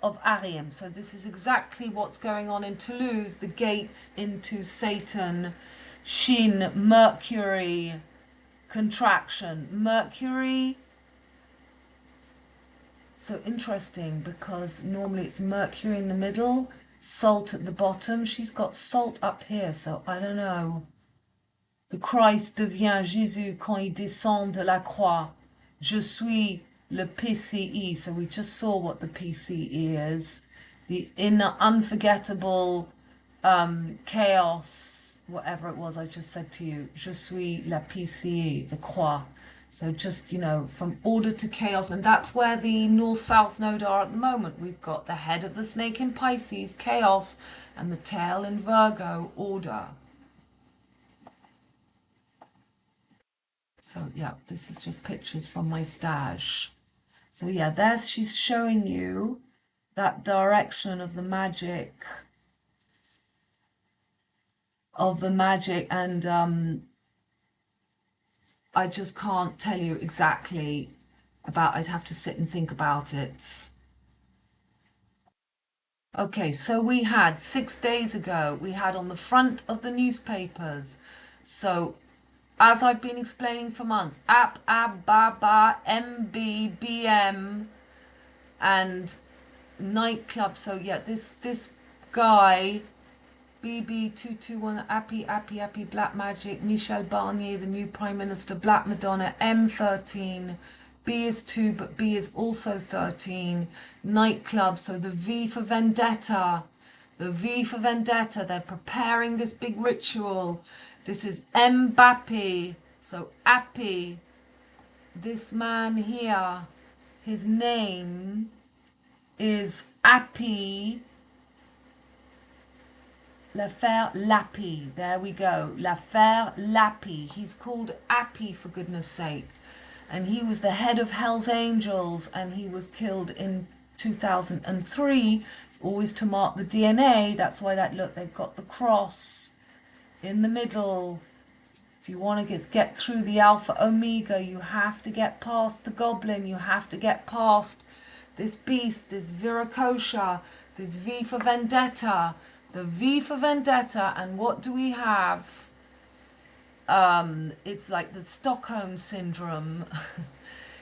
of Ariane. So this is exactly what's going on in Toulouse, the gates into Satan, Shin, Mercury, contraction, Mercury. So interesting, because normally it's Mercury in the middle, Salt at the bottom. She's got Salt up here, so I don't know. The Christ devient Jésus quand il descend de la croix. Je suis le PCE. So we just saw what the PCE is. The inner unforgettable chaos, whatever it was I just said to you. Je suis la PCE, the croix. So just, from order to chaos. And that's where the north-south node are at the moment. We've got the head of the snake in Pisces, chaos, and the tail in Virgo, order. So yeah, this is just pictures from my stash. So yeah, there she's showing you that direction of the magic. And I just can't tell you exactly about, I'd have to sit and think about it. Okay, so we had 6 days ago, we had on the front of the newspapers, so as I've been explaining for months, Ab, Baba, MB, BM, and nightclub. So yeah, this guy, BB221, Happy, Black Magic, Michel Barnier, the new Prime Minister, Black Madonna, M13, B is 2, but B is also 13, nightclub. So the V for Vendetta, they're preparing this big ritual. This is Mbappe, so Appy, this man here, his name is Appy L'affaire Lappy. There we go. L'affaire Lappy. He's called Appy for goodness sake. And he was the head of Hell's Angels, and he was killed in 2003. It's always to mark the DNA. That's why that, look, they've got the cross in the middle. If you want to get through the Alpha Omega, you have to get past the goblin. You have to get past this beast, this Viracocha, this V for Vendetta. The V for Vendetta, and what do we have? It's like the Stockholm syndrome.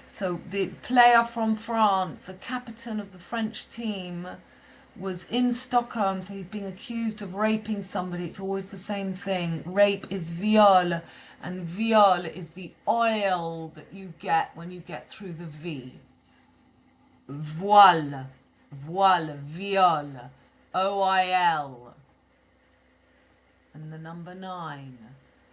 So the player from France, the captain of the French team, was in Stockholm, so he's being accused of raping somebody. It's always the same thing. Rape is viol, and viol is the oil that you get when you get through the V. Voile, voile, viol, OIL. And the number 9.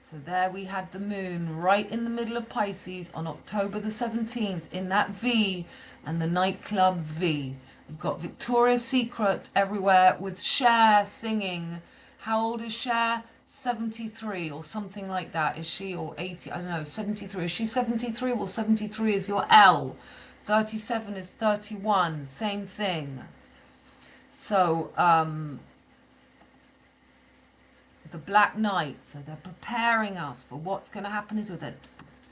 So there we had the moon right in the middle of Pisces on October the 17th in that V, and the nightclub V. We've got Victoria's Secret everywhere with Cher singing. How old is Cher? 73 or something like that. Is she, or 80? I don't know, 73. Is she 73? Well, 73 is your L. 37 is 31. Same thing. So, the Black Knight, so they're preparing us for what's going to happen into it. They're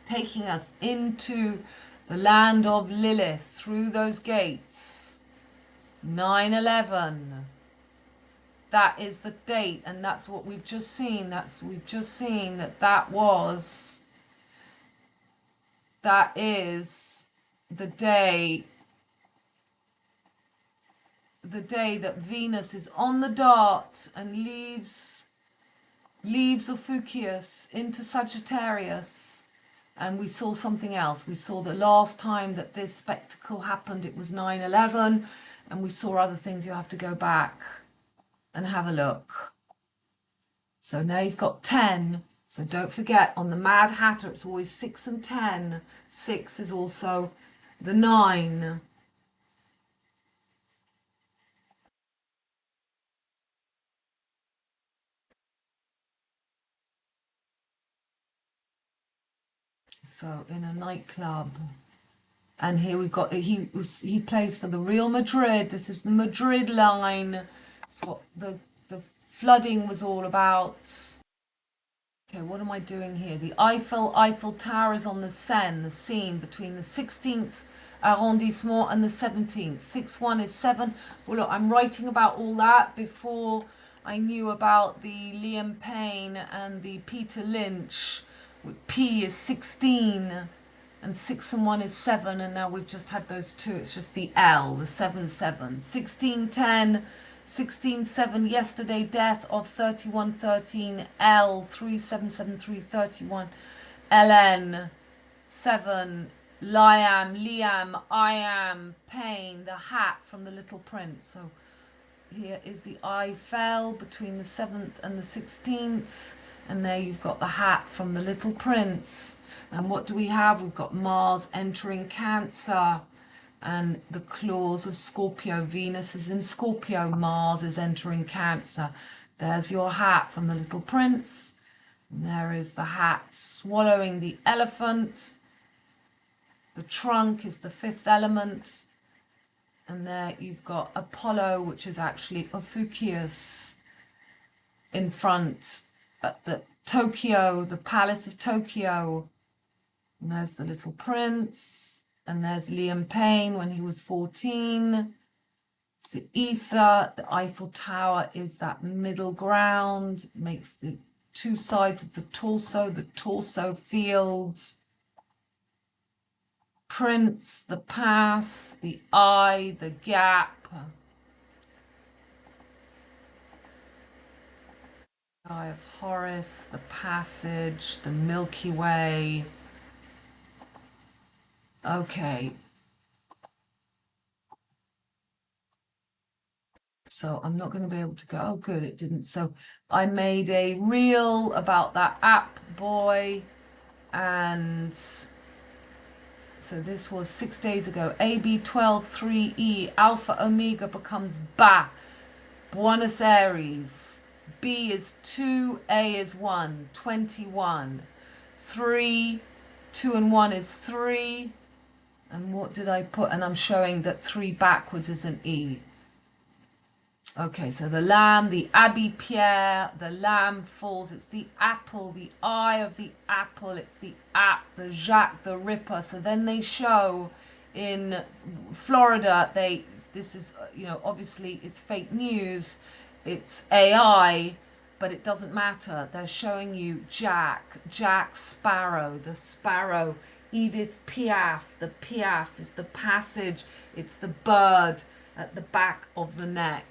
taking us into the land of Lilith through those gates. 9/11. That is the date, and that's what we've just seen. We've just seen that is the day that Venus is on the dart and leaves Ophiuchus into Sagittarius. And we saw something else. We saw the last time that this spectacle happened, it was 9/11, and we saw other things. You have to go back and have a look. So now he's got 10. So don't forget, on the Mad Hatter, it's always 6 and 10. 6 is also the 9. So in a nightclub, and here we've got, he plays for the Real Madrid. This is the Madrid line. It's what the flooding was all about. Okay, what am I doing here? The Eiffel Tower is on the Seine, the Seine between the 16th arrondissement and the 17th. 6-1 is 7. Well, look, I'm writing about all that before I knew about the Liam Payne and the Peter Lynch. P is 16 and 6 and 1 is 7, and now we've just had those two. It's just the L, the 7-7. 16-10, 16-7, yesterday death of 31-13, L 3773-31, LN 7, Liam, I am, Pain, the hat from the Little Prince. So here is the Eiffel between the 7th and the 16th. And there you've got the hat from the Little Prince. And what do we have? We've got Mars entering Cancer and the claws of Scorpio. Venus is in Scorpio. Mars is entering Cancer. There's your hat from the Little Prince. And there is the hat swallowing the elephant. The trunk is the 5th element. And there you've got Apollo, which is actually Ophiuchus in front at the Tokyo, the Palace of Tokyo. And there's the Little Prince, and there's Liam Payne when he was 14. It's the ether. The Eiffel Tower is that middle ground. It makes the two sides of the torso field. Prince, the pass, the eye, the gap. Eye of Horus, the passage, the Milky Way. Okay. So I'm not going to be able to go. Oh, good, it didn't. So I made a reel about that app boy. And so this was 6 days ago. AB123E, Alpha Omega becomes Ba. Buenos Aires. B is 2, A is 1, 21. 3, 2 and 1 is 3. And what did I put? And I'm showing that 3 backwards is an E. Okay, so the lamb, the Abbé Pierre, the lamb falls. It's the apple, the eye of the apple. It's the the Jacques the Ripper. So then they show in Florida, this is, obviously it's fake news. It's AI, but it doesn't matter. They're showing you Jack Sparrow, the sparrow. Edith Piaf, the Piaf is the passage. It's the bird at the back of the neck.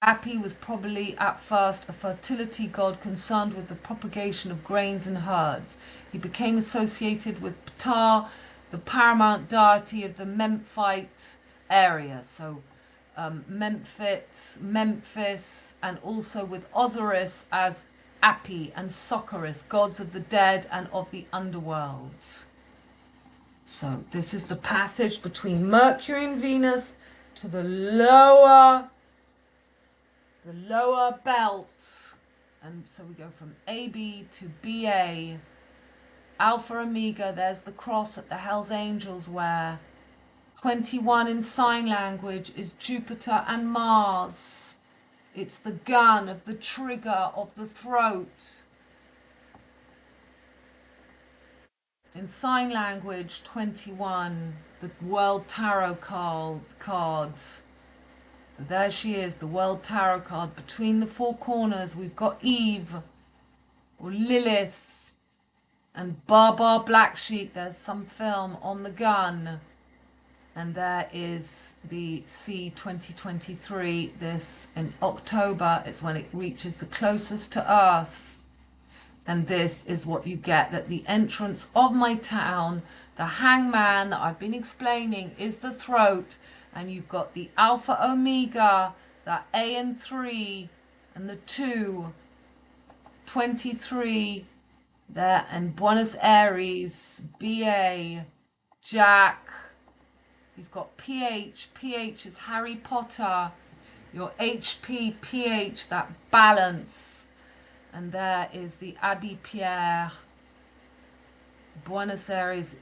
Api was probably at first a fertility god concerned with the propagation of grains and herds. He became associated with Ptah, the paramount deity of the Memphite area. So Memphis, and also with Osiris as Api and Socorus, gods of the dead and of the underworld. So this is the passage between Mercury and Venus to the lower belt. And so we go from AB to BA. Alpha Omega, there's the cross that the Hells Angels wear. 21 in sign language is Jupiter and Mars. It's the gun of the trigger of the throat. In sign language, 21, the World Tarot card. So there she is, the World Tarot card. Between the 4 corners, we've got Eve, or Lilith, and Baba Black Sheep. There's some film on the gun. And there is the C 2023. This in October is when it reaches the closest to Earth. And this is what you get at the entrance of my town. The hangman that I've been explaining is the throat. And you've got the Alpha Omega, the A and 3, and the 2, 23 there, and Buenos Aires, BA, Jack. He's got PH. PH is Harry Potter. Your HP, PH, that balance. And there is the Abbé Pierre. Buenos Aires,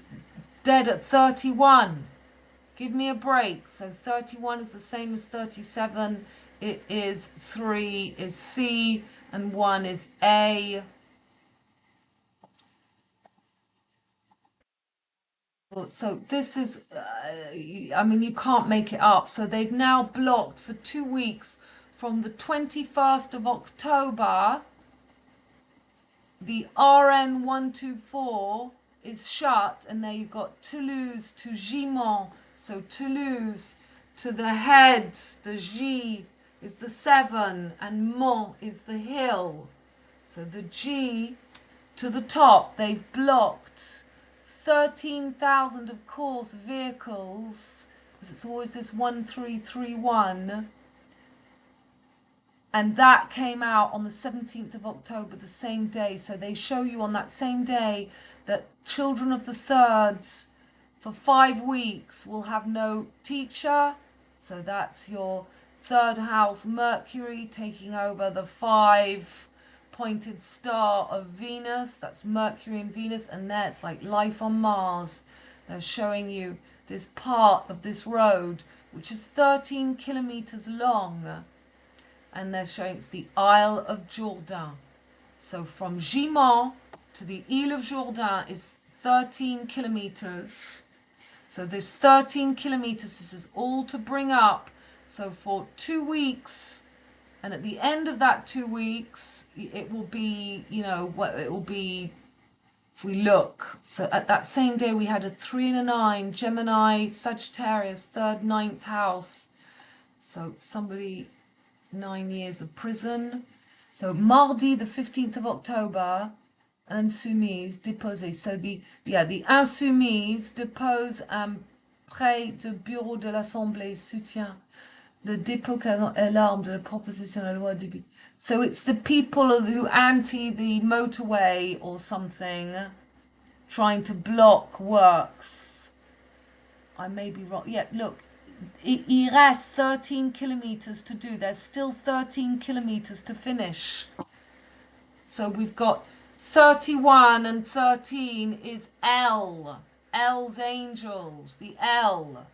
dead at 31. Give me a break. So 31 is the same as 37. It is 3 is C and 1 is A. So this is, you can't make it up. So they've now blocked for 2 weeks from the 21st of October. The RN 124 is shut, and there you've got Toulouse to Gimont. So Toulouse to the head, the G is the 7, and Mont is the hill. So the G to the top, they've blocked 13,000 of course vehicles, because it's always this 1331, and that came out on the 17th of October, the same day. So they show you on that same day that children of the thirds for 5 weeks will have no teacher. So that's your third house Mercury taking over the 5-pointed star of Venus. That's Mercury and Venus, and there it's like life on Mars. They're showing you this part of this road, which is 13 kilometers long, and they're showing it's the Isle of Jourdain. So from Gimont to the Isle of Jourdain is 13 kilometers. So this 13 kilometers, this is all to bring up. So for 2 weeks, and at the end of that 2 weeks, it will be, it will be, if we look. So at that same day, we had a 3 and a 9, Gemini, Sagittarius, 3rd, 9th house. So somebody, 9 years of prison. So mardi, the 15th of October, insoumise, déposée. So the insoumise dépose près du bureau de l'Assemblée, soutient le dépôt et l'arme de la proposition de la loi début. So it's the people who anti the motorway or something, trying to block works. I may be wrong. Yeah, look, il reste 13 kilometers to do. There's still 13 kilometers to finish. So we've got 31 and 13 is L. L's angels, the L.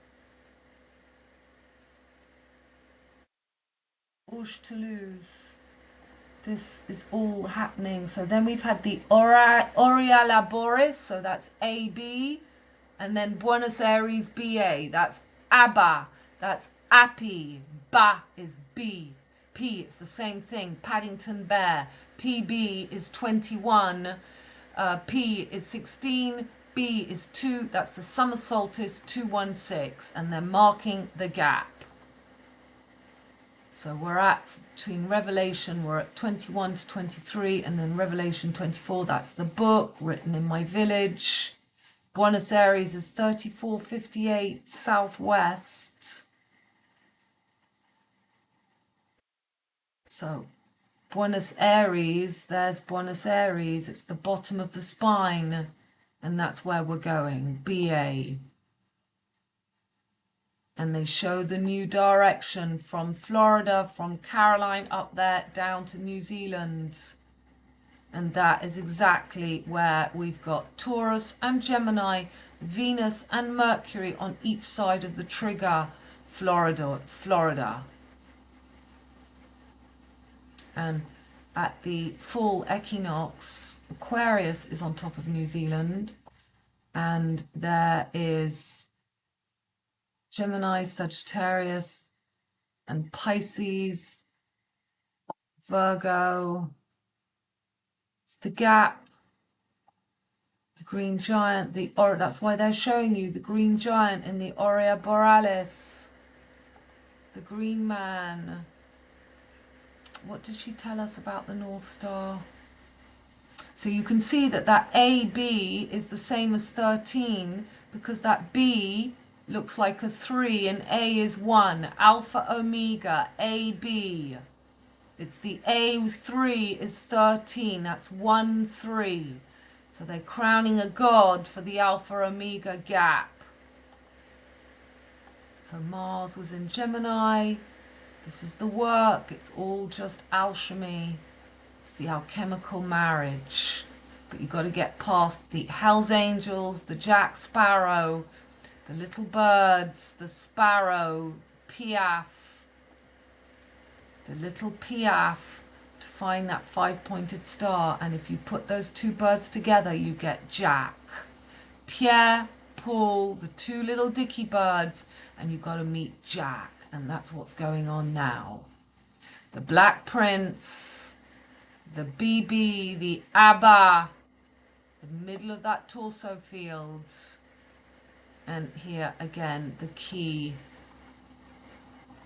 Toulouse. This is all happening. So then we've had the Aurea Laboris, so that's AB, and then Buenos Aires BA, that's ABBA, that's API, BA is B, P, it's the same thing, Paddington Bear, PB is 21, P is 16, B is 2, that's the summer solstice 216, and they're marking the gap. So we're at, between Revelation, we're at 21 to 23, and then Revelation 24, that's the book written in my village. Buenos Aires is 3458 southwest. So Buenos Aires, there's Buenos Aires, it's the bottom of the spine, and that's where we're going, BA. And they show the new direction from Florida, from Caroline up there down to New Zealand. And that is exactly where we've got Taurus and Gemini, Venus and Mercury on each side of the trigger, Florida. And at the full equinox, Aquarius is on top of New Zealand. And there is Gemini, Sagittarius, and Pisces, Virgo. It's the gap, the green giant, that's why they're showing you the green giant in the Aurea Borealis, the green man. What did she tell us about the North Star? So you can see that that AB is the same as 13 because that B looks like a 3 and A is 1. Alpha Omega, AB. It's the A3 is 13. That's 1, 3. So they're crowning a god for the Alpha Omega gap. So Mars was in Gemini. This is the work. It's all just alchemy. It's the alchemical marriage. But you've got to get past the Hell's Angels, the Jack Sparrow, the little birds, the sparrow, Piaf, the little Piaf, to find that 5-pointed star. And if you put those two birds together, you get Jack. Pierre, Paul, the two little dicky birds, and you've got to meet Jack. And that's what's going on now. The Black Prince, the BB, the ABBA, the middle of that torso field. And here again, the key,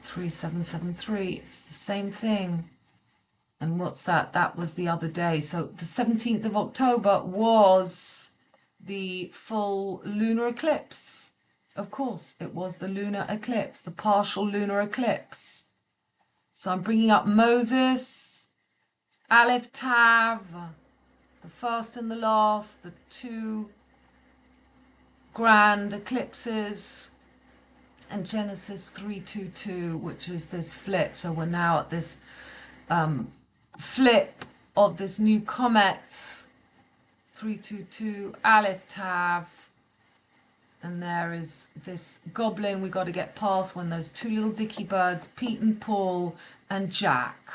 3773, it's the same thing. And what's that? That was the other day. So the 17th of October was the full lunar eclipse. Of course, it was the lunar eclipse, the partial lunar eclipse. So I'm bringing up Moses, Aleph Tav, the first and the last, the two grand eclipses, and Genesis 322, which is this flip. So we're now at this flip of this new comet, 322, Aleph Tav. And there is this goblin we got to get past when those two little dicky birds, Pete and Paul and Jack.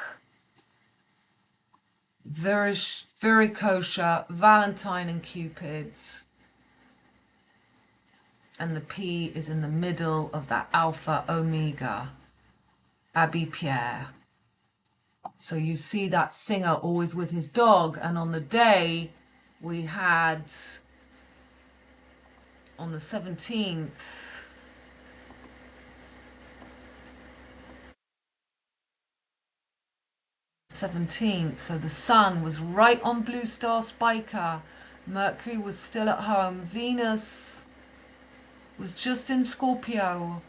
Very, very kosher, Valentine and Cupids. And the P is in the middle of that Alpha Omega, Abbé Pierre. So you see that singer always with his dog. And on the day we had, on the 17th, so the sun was right on Blue Star Spica, Mercury was still at home, Venus was just in Scorpio,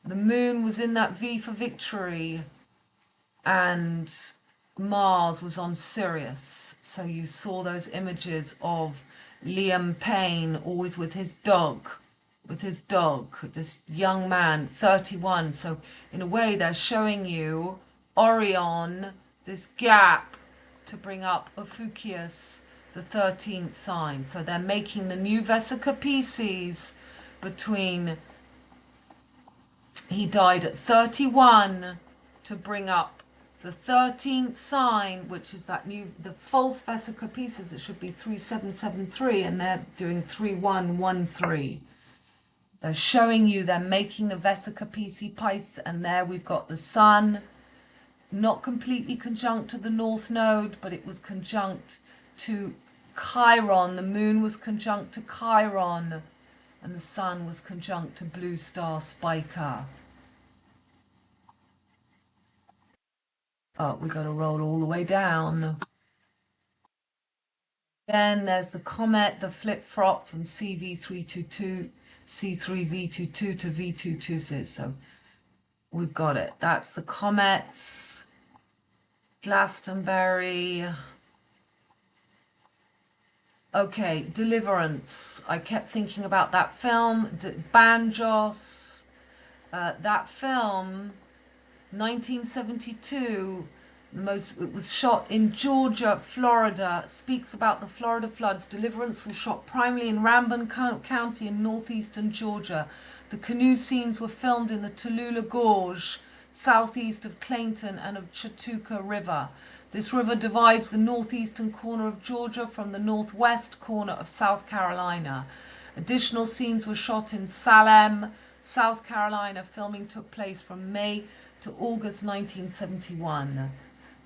the moon was in that V for victory, and Mars was on Sirius. So you saw those images of Liam Payne always with his dog, with his dog, this young man, 31. So in a way, they're showing you Orion, this gap to bring up Ophiuchus, the 13th sign. So they're making the new Vesica Pisces between, he died at 31 to bring up the 13th sign, which is that new, the false Vesica Pisces. It should be 3773, and they're doing 3113. They're showing you, they're making the Vesica Pisces, and there we've got the sun, not completely conjunct to the North Node, but it was conjunct to Chiron. The moon was conjunct to Chiron, and the sun was conjunct to Blue Star Spica. Oh, we got to roll all the way down. Then there's the comet, the flip-flop from CV322, C3V22 to V226. So we've got it. That's the comets. Glastonbury. Okay, Deliverance. I kept thinking about that film. Banjos. That film, 1972. It was shot in Georgia, Florida. Speaks about the Florida floods. Deliverance was shot primarily in Rankin County in northeastern Georgia. The canoe scenes were filmed in the Tallulah Gorge, southeast of Clayton and of Chautauqua River. This river divides the northeastern corner of Georgia from the northwest corner of South Carolina. Additional scenes were shot in Salem, South Carolina. Filming took place from May to August 1971.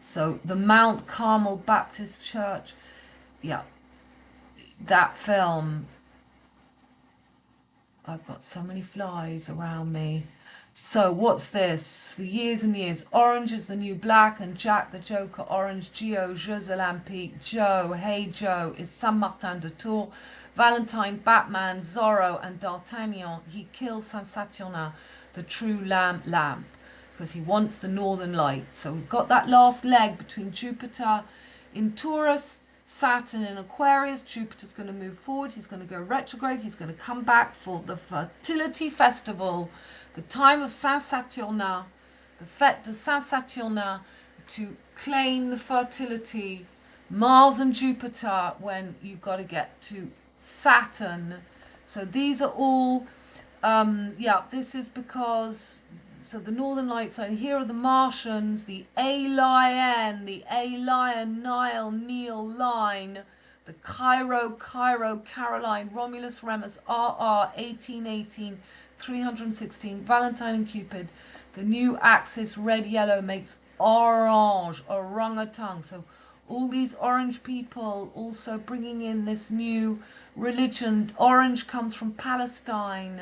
So the Mount Carmel Baptist Church, yeah, that film. I've got so many flies around me. So what's this? For years and years, orange is the new black, and Jack the Joker orange. Gio, Jeux Olympiques, Joe, Hey Joe is Saint Martin de Tours. Valentine, Batman, Zorro, and D'Artagnan. He kills Saint Saturnin, the true lamp, because he wants the northern light. So we've got that last leg between Jupiter in Taurus, Saturn in Aquarius. Jupiter's going to move forward. He's going to go retrograde. He's going to come back for the fertility festival, the time of Saint Saturnin, the fête de Saint Saturnin, to claim the fertility. Mars and Jupiter, when you've got to get to Saturn. So these are all, this is because, so the Northern Lights are here are the Martians, the A-Lion, Nile, Neil line, the Cairo, Caroline, Romulus, Remus, RR, 1818, 316, Valentine and Cupid. The new axis, red, yellow, makes orange, orangutan. So all these orange people also bringing in this new religion. Orange comes from Palestine.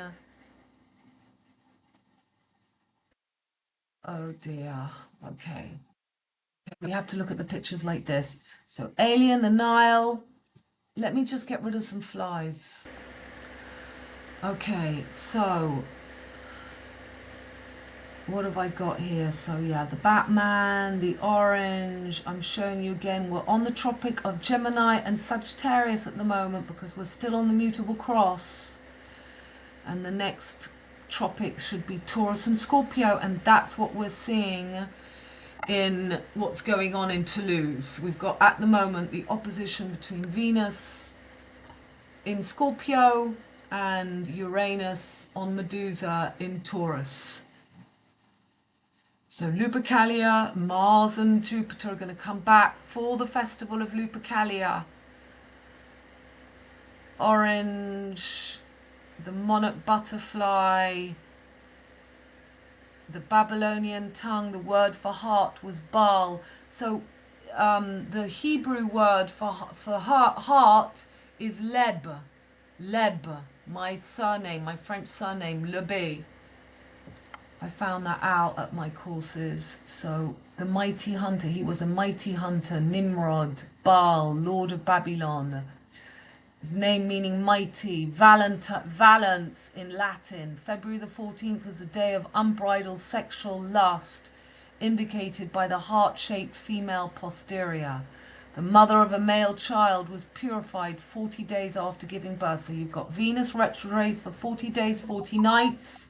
Oh dear. Okay. We have to look at the pictures like this. So alien, the Nile. Let me just get rid of some flies. Okay, so what have I got here? So yeah, the Batman, the orange. I'm showing you again, we're on the Tropic of Gemini and Sagittarius at the moment because we're still on the mutable cross. And the next tropics should be Taurus and Scorpio, and that's what we're seeing in what's going on in Toulouse. We've got at the moment the opposition between Venus in Scorpio and Uranus on Medusa in Taurus. So Lupercalia, Mars and Jupiter are going to come back for the festival of Lupercalia. Orange, the monarch butterfly, the Babylonian tongue, the word for heart was Baal. So the Hebrew word for heart is Leb. My surname, my French surname, Lebe. I found that out at my courses. So the mighty hunter, he was a mighty hunter, Nimrod, Baal, Lord of Babylon. His name meaning mighty, valence in Latin. February the 14th was the day of unbridled sexual lust, indicated by the heart-shaped female posterior. The mother of a male child was purified 40 days after giving birth. So you've got Venus retrogrades for 40 days, 40 nights.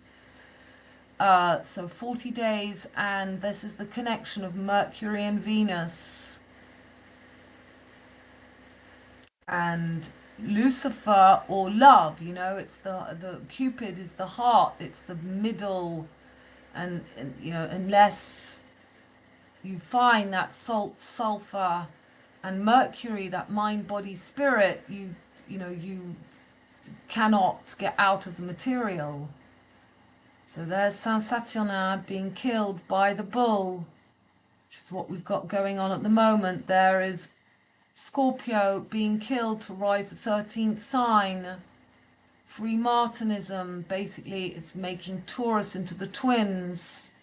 So 40 days, and this is the connection of Mercury and Venus. And Lucifer, or love, you know, it's the Cupid is the heart, it's the middle, and you know, unless you find that salt, sulfur, and Mercury, that mind, body, spirit, you know, you cannot get out of the material. So there's Saint Saturnin being killed by the bull, which is what we've got going on at the moment. There is Scorpio being killed to rise the 13th sign. Free Martinism, basically it's making Taurus into the twins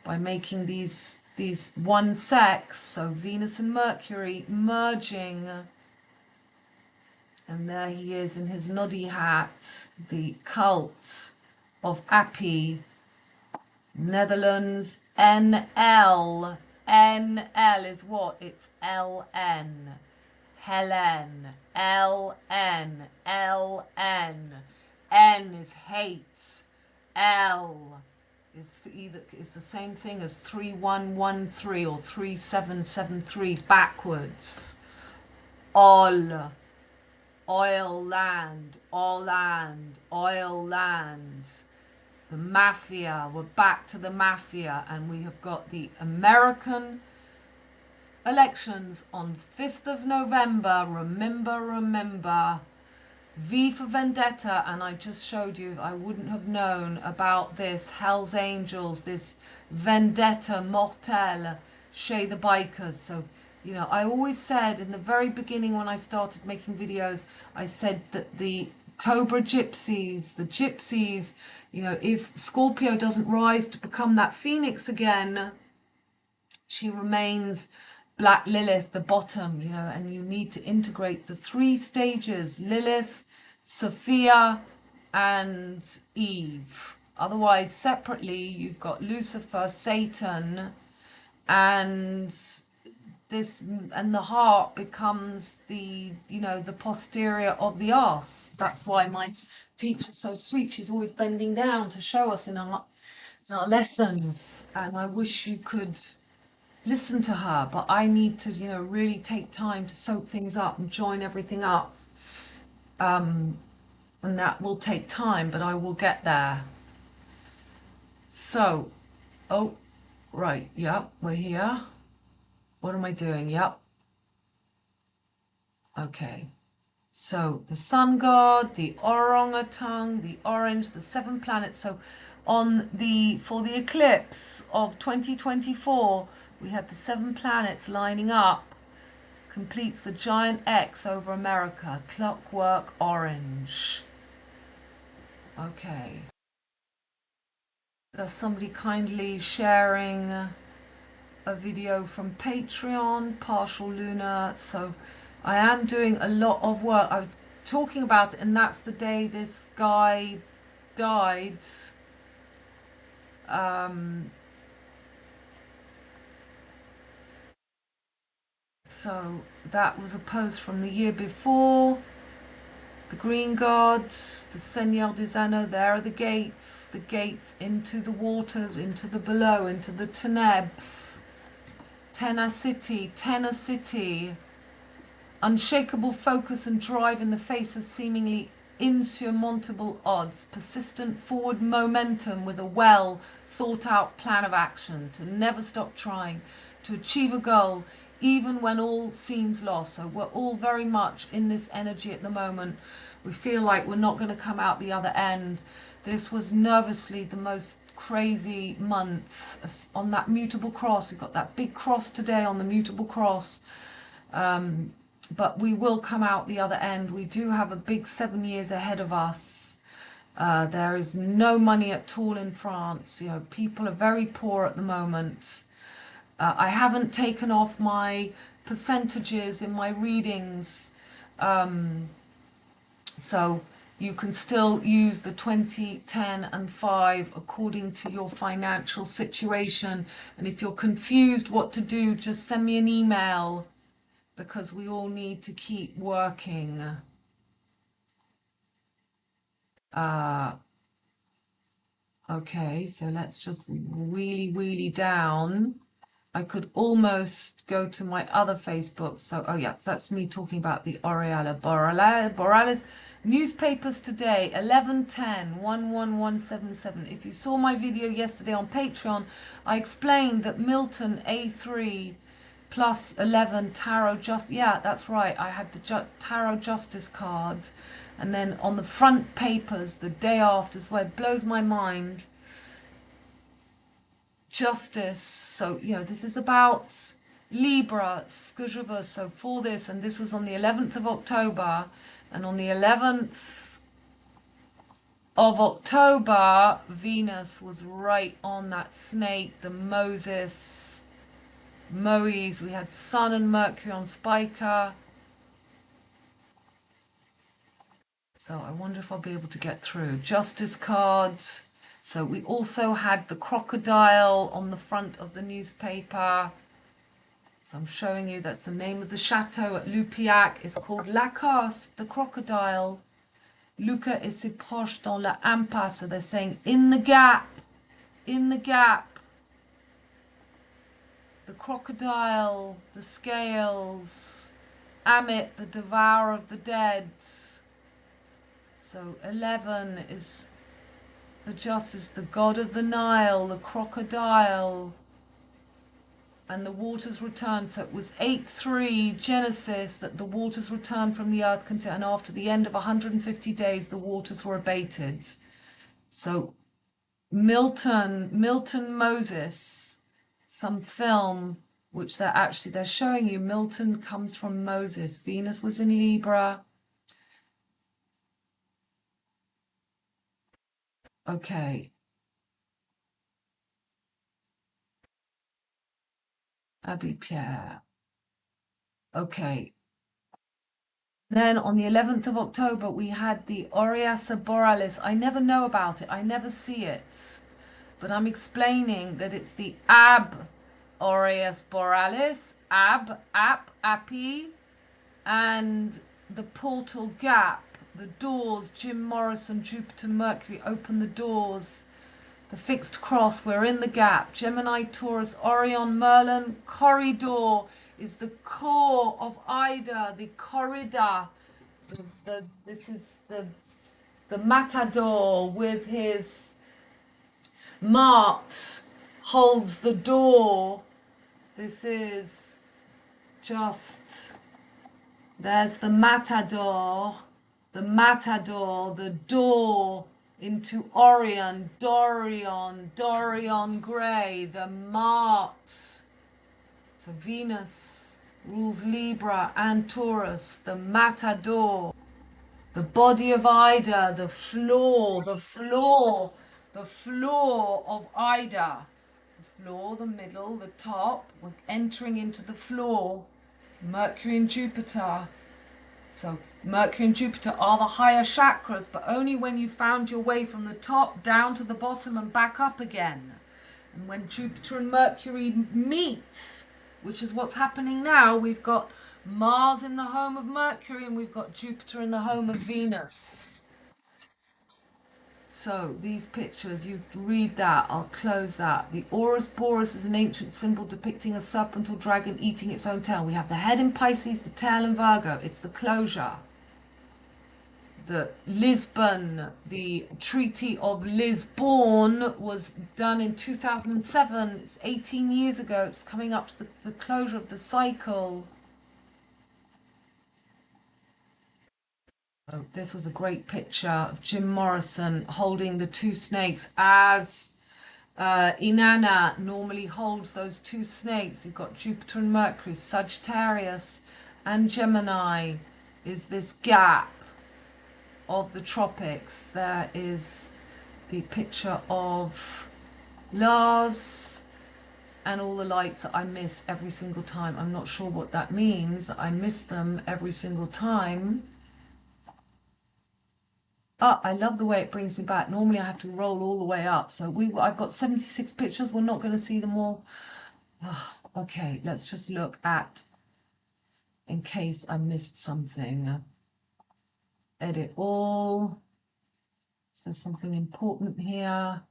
by making these one sex, so Venus and Mercury merging. And there he is in his noddy hat, the cult of Appy, Netherlands, NL. NL is what? It's LN. Helen. LN. LN. N is hate. L is the same thing as 3113 or 3773 backwards. All. Oil land. All land. Oil land. The mafia, we're back to the mafia, and we have got the American elections on 5th of November. Remember, V for Vendetta, and I just showed you, I wouldn't have known about this Hell's Angels, this Vendetta Mortelle chez the bikers. So, you know, I always said in the very beginning when I started making videos, I said that the Cobra Gypsies, the Gypsies, you know, if Scorpio doesn't rise to become that phoenix again, she remains Black Lilith, the bottom, you know, and you need to integrate the 3 stages, Lilith, Sophia, and Eve. Otherwise, separately, you've got Lucifer, Satan, and this, and the heart becomes the, you know, the posterior of the arse. That's why my teacher's so sweet. She's always bending down to show us in our lessons, and I wish you could listen to her, but I need to, you know, really take time to soak things up and join everything up, and that will take time, but I will get there. So, oh right, yep, we're here. What am I doing? Yep. Okay. So the sun god, the orangutan, the orange, the 7 planets. So for the eclipse of 2024, we had the 7 planets lining up. Completes the giant X over America. Clockwork orange. Okay. There's somebody kindly sharing a video from Patreon, partial lunar. So I am doing a lot of work. I'm talking about it, and that's the day this guy died. So that was a post from the year before. The green gods, the Seigneur des Anneaux, there are the gates into the waters, into the below, into the Ténèbres. Tenacity, unshakable focus and drive in the face of seemingly insurmountable odds, persistent forward momentum with a well thought out plan of action, to never stop trying, to achieve a goal, even when all seems lost. So we're all very much in this energy at the moment. We feel like we're not going to come out the other end. This was nervously the most crazy month on that mutable cross. We've got that big cross today on the mutable cross, but we will come out the other end. We do have a big 7 years ahead of us. There is no money at all in France. You know, people are very poor at the moment. I haven't taken off my percentages in my readings, so you can still use the 20, 10 and 5 according to your financial situation. And if you're confused what to do, just send me an email because we all need to keep working. Okay, so let's just wheelie down. I could almost go to my other Facebook. So, oh yes, that's me talking about the Aureala Borealis. Newspapers today, 11/10, 11177. If you saw my video yesterday on Patreon, I explained that Milton A3 plus 11 tarot yeah, that's right. I had the tarot justice card. And then on the front papers the day after, so it blows my mind. Justice. So, you know, this is about Libra, Skujava. So for this, and this was on the 11th of October, and on the 11th of October, Venus was right on that snake, the Moes. We had Sun and Mercury on Spica. So I wonder if I'll be able to get through. Justice cards. So we also had the crocodile on the front of the newspaper. So I'm showing you that's the name of the chateau at Lupiac. It's called La Casse, the crocodile. Luca et ses proches dans la hampa. So they're saying in the gap. The crocodile, the scales, Amit, the devourer of the dead. So 11 is the justice, the god of the Nile, the crocodile, and the waters returned. So it was 8:3 Genesis that the waters returned from the earth, and after the end of 150 days, the waters were abated. So Milton Moses, some film which they're showing you. Milton comes from Moses. Venus was in Libra. Okay. Abbé Pierre. Okay. Then on the 11th of October, we had the Aureasa Borealis. I never know about it. I never see it. But I'm explaining that it's the Ab Aureas Borealis, Appy, and the portal gap, the doors, Jim Morrison, Jupiter, Mercury, open the doors. The fixed cross, we're in the gap. Gemini, Taurus, Orion, Merlin. Corrid'OR is the core of Ida, the CORRIDA. This is the matador with his marks holds the door. This is just, there's the matador, the door into Orion, Dorian Gray, the marks. So Venus rules Libra and Taurus, the matador, the body of Ida, the floor of Ida. The floor, the middle, the top. We're entering into the floor. Mercury and Jupiter. So Mercury and Jupiter are the higher chakras, but only when you found your way from the top down to the bottom and back up again. And when Jupiter and Mercury meets, which is what's happening now, we've got Mars in the home of Mercury and we've got Jupiter in the home of Venus. So these pictures, you read that, I'll close that. The Aurus Boreas is an ancient symbol depicting a serpent or dragon eating its own tail. We have the head in Pisces, the tail in Virgo. It's the closure. The Lisbon, the Treaty of Lisbon was done in 2007. It's 18 years ago. It's coming up to the closure of the cycle. Oh, this was a great picture of Jim Morrison holding the two snakes as Inanna normally holds those two snakes. You've got Jupiter and Mercury, Sagittarius and Gemini is this gap of the tropics. There is the picture of Lars and all the lights that I miss every single time. I'm not sure what that means, that I miss them every single time. Oh, I love the way it brings me back. Normally I have to roll all the way up. So I've got 76 pictures. We're not going to see them all. Oh, okay, let's just look at in case I missed something. Edit all. Is there something important here?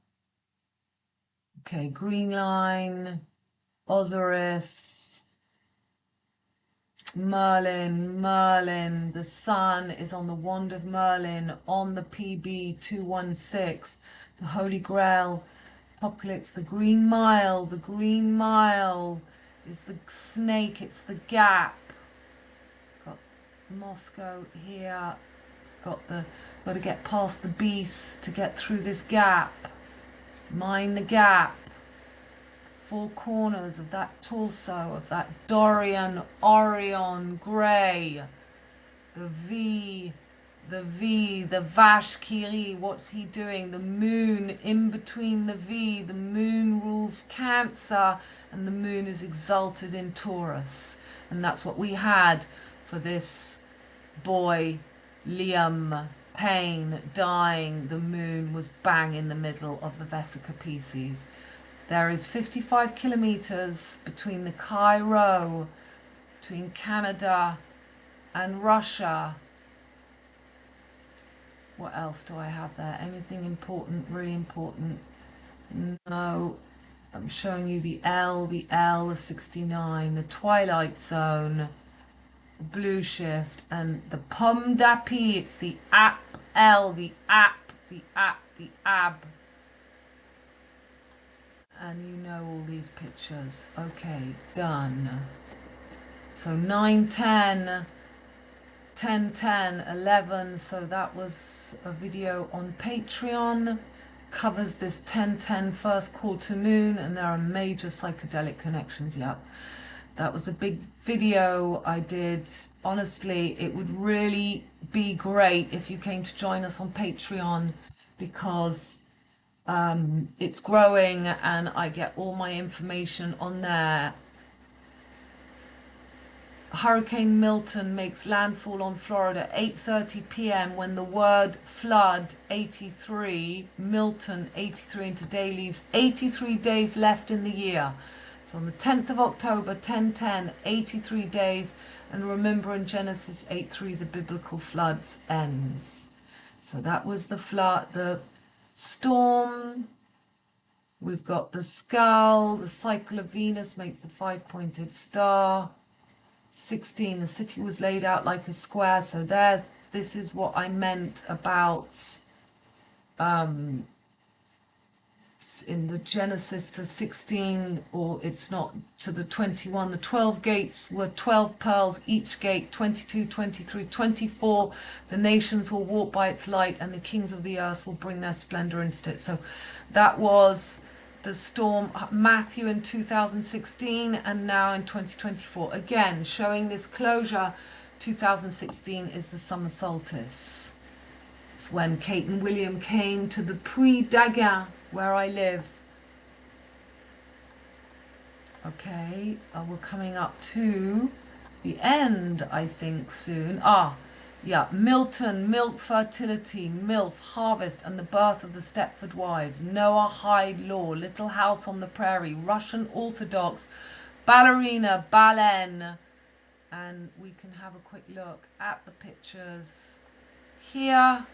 Okay, green line, Osiris, Merlin, the sun is on the wand of Merlin on the PB 216, the Holy Grail, Apocalypse, the Green Mile is the snake, it's the gap. Got Moscow here, got to get past the beast to get through this gap. Mind the gap. Four corners of that torso, of that Dorian, Orion, grey. The V, the Vashkiri, what's he doing? The moon in between the V, the moon rules Cancer, and the moon is exalted in Taurus. And that's what we had for this boy, Liam Payne, dying. The moon was bang in the middle of the Vesica Pisces. There is 55 kilometers between the Cairo, between Canada and Russia. What else do I have there? Anything important, really important? No. I'm showing you the the 69, the Twilight Zone, the Blue Shift, and the Pomme d'Api. It's the the ab. And you know all these pictures. Okay, done. So 9, 10, 10, 10, 11. So that was a video on Patreon. Covers this 10, 10 first quarter moon, and there are major psychedelic connections. Yeah, that was a big video I did. Honestly, it would really be great if you came to join us on Patreon, because it's growing and I get all my information on there. Hurricane Milton makes landfall on Florida 8:30 p.m. when the word flood 83, Milton 83, and today leaves 83 days left in the year. So on the 10th of October, 10:10, 83 days, and remember in Genesis 8:3 the biblical floods ends. So that was the flood, the storm. We've got the skull, the cycle of Venus makes the 5-pointed star. 16, the city was laid out like a square. So there, this is what I meant about in the Genesis to 16, or it's not, to the 21. The 12 gates were 12 pearls, each gate 22, 23, 24. The nations will walk by its light, and the kings of the earth will bring their splendor into it. So that was the storm, Matthew in 2016, and now in 2024. Again, showing this closure. 2016 is the summer solstice. It's when Kate and William came to the Puy d'Agen, where I live. Okay, we're coming up to the end, I think, soon. Yeah, Milton, milk fertility, MILF, harvest, and the birth of the Stepford Wives, Noah Hyde Law, Little House on the Prairie, Russian Orthodox, Ballerina, Balen. And we can have a quick look at the pictures here.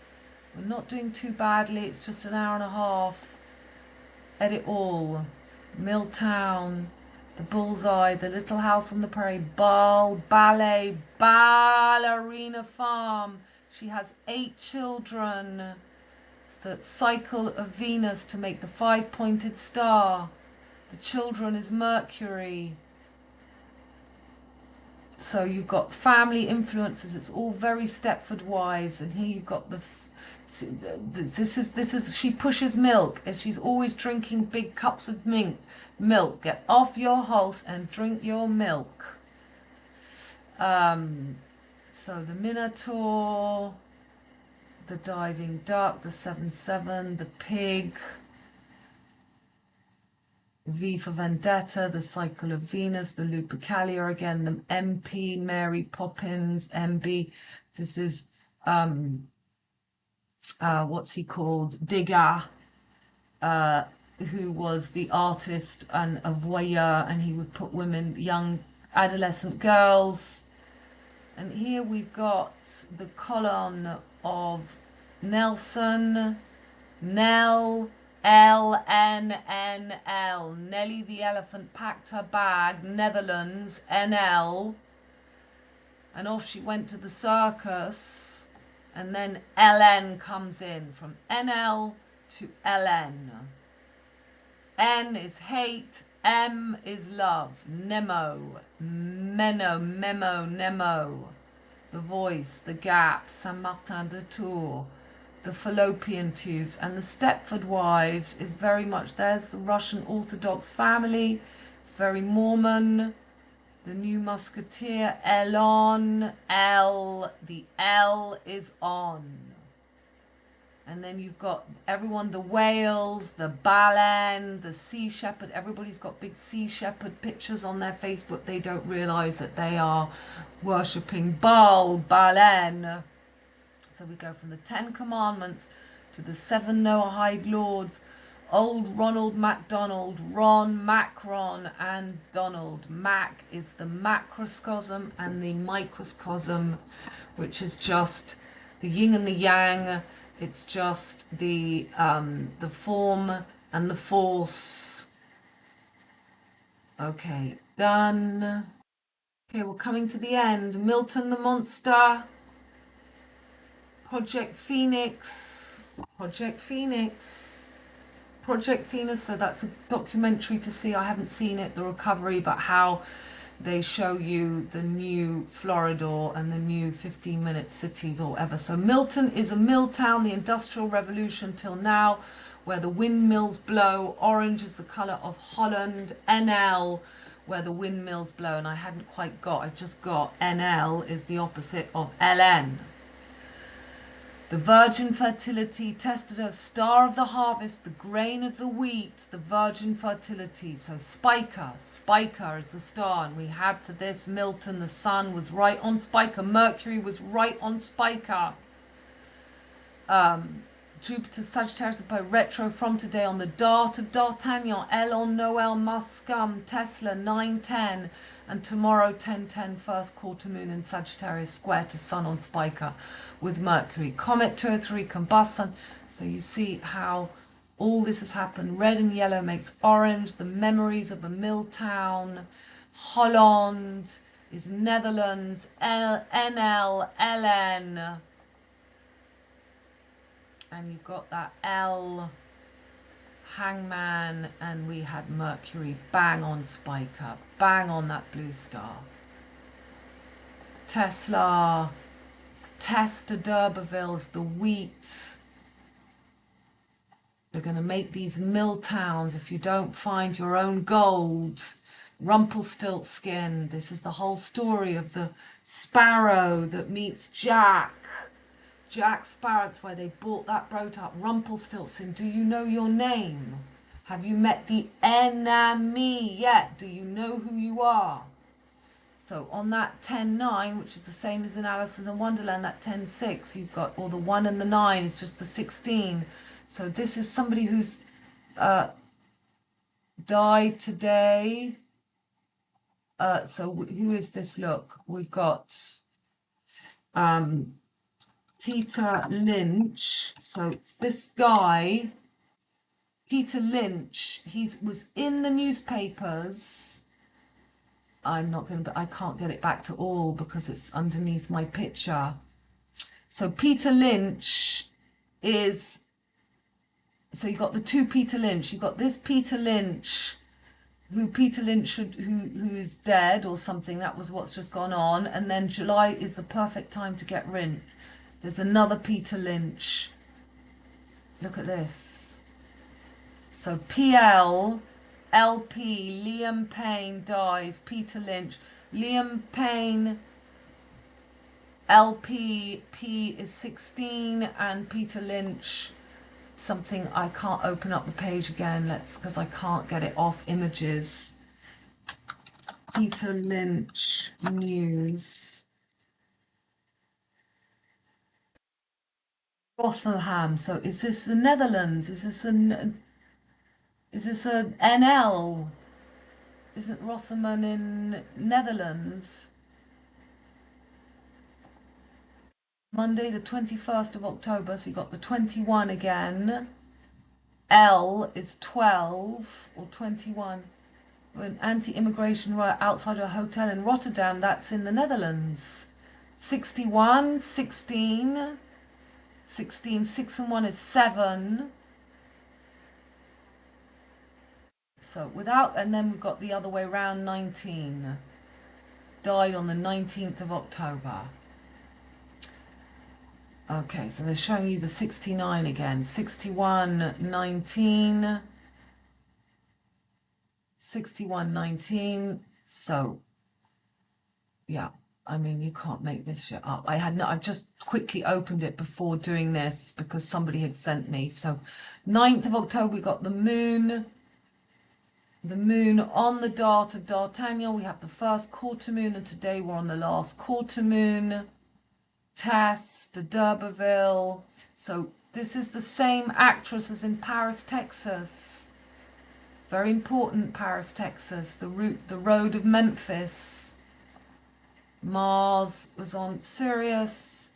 We're not doing too badly, it's just an hour and a half. Edit all. Milltown, the Bullseye, the Little House on the Prairie, Ballet, Ballerina Farm. She has 8 children. It's the cycle of Venus to make the 5-pointed star. The children is Mercury. So you've got family influences. It's all very Stepford Wives, and here you've got this is she pushes milk, and she's always drinking big cups of milk. Get off your horse and drink your milk. So the Minotaur, the diving duck, the 7-7, the pig, V for Vendetta, the cycle of Venus, the Lupercalia again, the MP, Mary Poppins, MB. This is what's he called? Degas, who was the artist and a voyeur, and he would put women, young adolescent girls, And here we've got the colon of Nelson, Nell, L-N-N-L. Nelly the elephant packed her bag, Netherlands, N-L. And off she went to the circus. And then L-N comes in, from N-L to L-N. N is hate, M is love, Nemo, Meno, Memo, Nemo. The voice, the gap, Saint Martin de Tours, the fallopian tubes. And the Stepford Wives is very much, there's the Russian Orthodox family, it's very Mormon. The New Musketeer, Elon, L, the L is on. And then you've got everyone, the whales, the baleine, the sea shepherd. Everybody's got big sea shepherd pictures on their Facebook. They don't realize that they are worshipping Baal, baleine. So we go from the 10 Commandments to the 7 Noahide Lords, Old Ronald MacDonald, Ron, Macron, and Donald. Mac is the macrocosm and the microcosm, which is just the yin and the yang. It's just the form and the force. Okay, done. Okay, we're coming to the end. Milton the Monster. Project Phoenix. Project Phoenix. Project Phoenix, so that's a documentary to see. I haven't seen it, the recovery, but how they show you the new Flor'IDA and the new 15-minute cities or whatever. So Milton is a mill town, the Industrial Revolution till now, where the windmills blow. Orange is the colour of Holland. NL, where the windmills blow. And I hadn't quite got, I just got NL is the opposite of LN. The virgin fertility tested as star of the harvest, the grain of the wheat, the virgin fertility. So Spica is the star. And we had for this Milton, the sun was right on Spica. Mercury was right on Spica. Jupiter, Sagittarius by retro from today on the dart of D'Artagnan, Elon, Noel, Muscum, Tesla, 910. And tomorrow 1010, first quarter moon in Sagittarius, square to sun on Spica with Mercury. Comet 203 combustion. So you see how all this has happened. Red and yellow makes orange. The memories of a mill town. Holland is Netherlands. NL, LN. And you've got that L, Hangman, and we had Mercury bang on Spica, bang on that blue star. Tesla, Testa d'Urbervilles, the wheat. They're going to make these mill towns if you don't find your own gold. Rumpelstiltskin, this is the whole story of the sparrow that meets Jack Sparrow. That's why they bought that boat up. Rumpelstiltskin, do you know your name? Have you met the enemy yet? Do you know who you are? So on that 10-9, which is the same as in Alice in Wonderland, that 10-6, you've got, or the 1 and the 9 is just the 16. So this is somebody who's died today. So who is this? Look, we've got Peter Lynch. So it's this guy, Peter Lynch. He was in the newspapers. I can't get it back to all because it's underneath my picture. So Peter Lynch is, so you got the two Peter Lynch. You got this Peter Lynch, who is dead or something. That was what's just gone on. And then July is the perfect time to get rid. There's another Peter Lynch. Look at this. So PL, LP, Liam Payne dies, Peter Lynch. Liam Payne, LP, P is 16, and Peter Lynch, something, I can't open up the page again, because I can't get it off images. Peter Lynch news. Rotherham. So is this the Netherlands? Is this an NL? Isn't Rotherham in Netherlands? Monday the 21st of October, so you got the 21 again. L is 12 or 21. An anti-immigration riot outside a hotel in Rotterdam, that's in the Netherlands. 61, 16, 16, 6 and 1 is 7. So without, and then we've got the other way around, 19. Died on the 19th of October. Okay, so they're showing you the 69 again. 61, 19. 61, 19. So, yeah, I mean, you can't make this shit up. I've just quickly opened it before doing this because somebody had sent me. So 9th of October, we got the moon. The moon on the dart of D'Artagnan. We have the first quarter moon, and today we're on the last quarter moon. Tess de D'Urberville. So this is the same actress as in Paris, Texas. It's very important, Paris, Texas. The road of Memphis. Mars was on Sirius.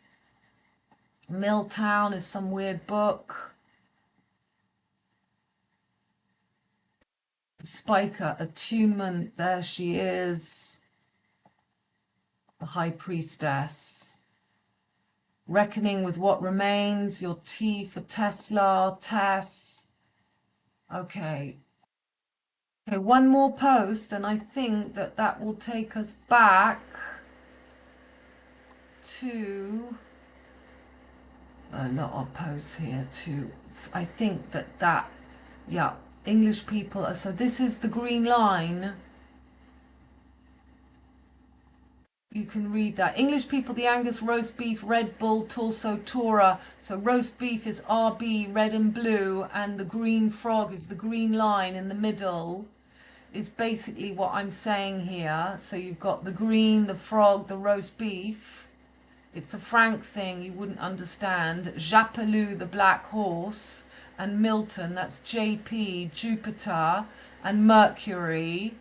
Milltown is some weird book. Spiker, attunement, there she is. The high priestess. Reckoning with what remains, your T for Tesla, Tess. Okay. Okay, one more post, and I think that will take us back to a lot of posts here too. I think that, yeah, English people. So this is the green line. You can read that. English people, the Angus roast beef, Red Bull, Torso, Tora. So roast beef is RB, red and blue, and the green frog is the green line in the middle, is basically what I'm saying here. So you've got the green, the frog, the roast beef. It's a Frank thing, you wouldn't understand. Japelu, the black horse, and Milton, that's JP, Jupiter, and Mercury.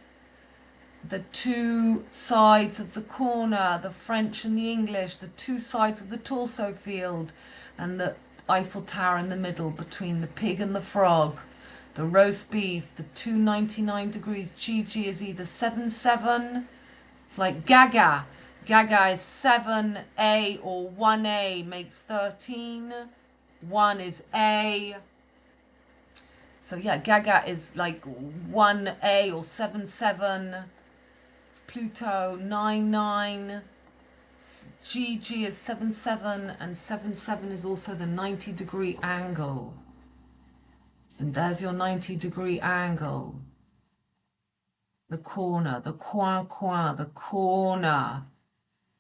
The two sides of the corner, the French and the English, the two sides of the torso field, and the Eiffel Tower in the middle between the pig and the frog. The roast beef, the 299 degrees. GG is either 7-7. It's like Gaga. Gaga is 7A or 1A makes 13. 1 is A. So yeah, Gaga is like 1A or 7-7. It's Pluto 9-9. GG is 7-7, and 7-7 is also the 90-degree angle. And there's your 90-degree angle. The corner, the coin, the corner.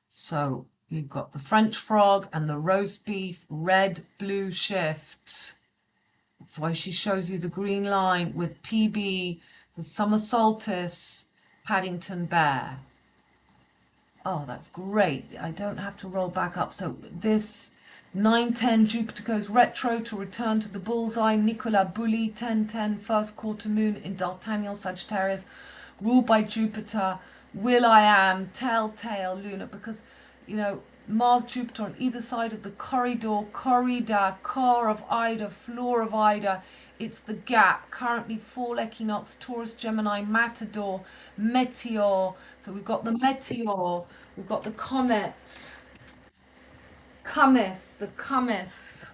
So you've got the French frog and the roast beef, red, blue shift. That's why she shows you the green line with PB, the summer solstice, Paddington Bear. Oh, that's great. I don't have to roll back up. So this 9-10, Jupiter goes retro to return to the bullseye. Nicolas Bully, 10-10, first quarter moon in D'Artagnan, Sagittarius, ruled by Jupiter. Will I am, telltale lunar, because, you know, Mars, Jupiter on either side of the corridor, CORRIDA, core of Ida, Flor'IDA. It's the gap. Currently fall equinox, Taurus, Gemini, Matador, Meteor. So we've got the Meteor, we've got the comets. Cometh, the cometh,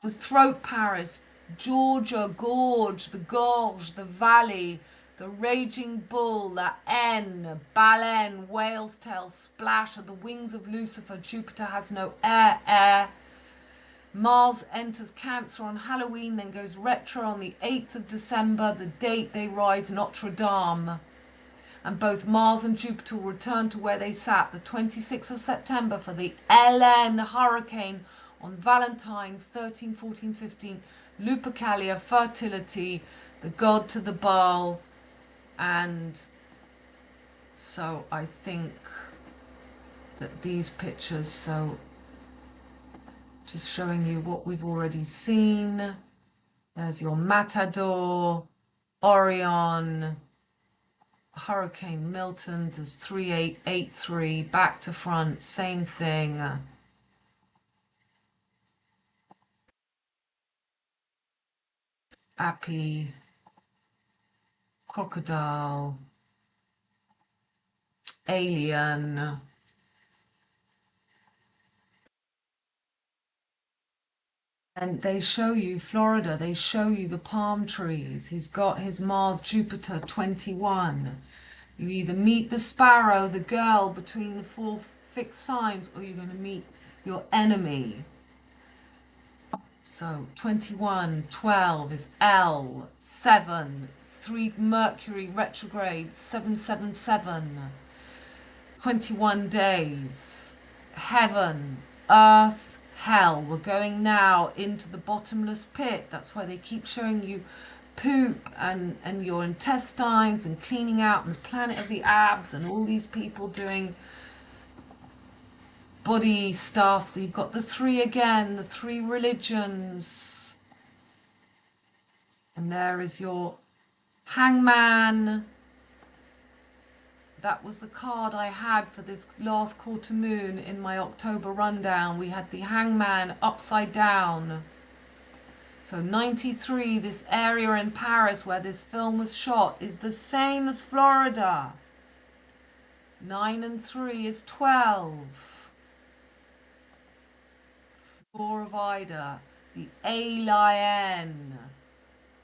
the throat Paris, Georgia, gorge, the gorge, the valley, the raging bull, the N, baleine, whale's tail, splash of the wings of Lucifer. Jupiter has no air. Mars enters Cancer on Halloween, then goes retro on the 8th of December, the date they rise Notre Dame. And both Mars and Jupiter will return to where they sat the 26th of September for the LN hurricane on Valentine's 13, 14, 15. Lupercalia, fertility, the god to the Baal. And so I think that these pictures, so just showing you what we've already seen. There's your Matador, Orion, Hurricane Milton does 3883, back to front, same thing. Appy, crocodile, alien. And they show you Florida, they show you the palm trees. He's got his Mars Jupiter 21. You either meet the sparrow, the girl between the four fixed signs, or you're going to meet your enemy. So 21, 12 is L, 7, 3 Mercury retrograde, 777. 21 days, heaven, earth, hell. We're going now into the bottomless pit. That's why they keep showing you poop and your intestines and cleaning out and the planet of the abs and all these people doing body stuff. So you've got the 3 again, the 3 religions. And there is your hangman. That was the card I had for this last quarter moon in my October rundown. We had the hangman upside down. So 93, this area in Paris where this film was shot, is the same as Florida. 9 and 3 is 12. Flor'IDA, the A-lion.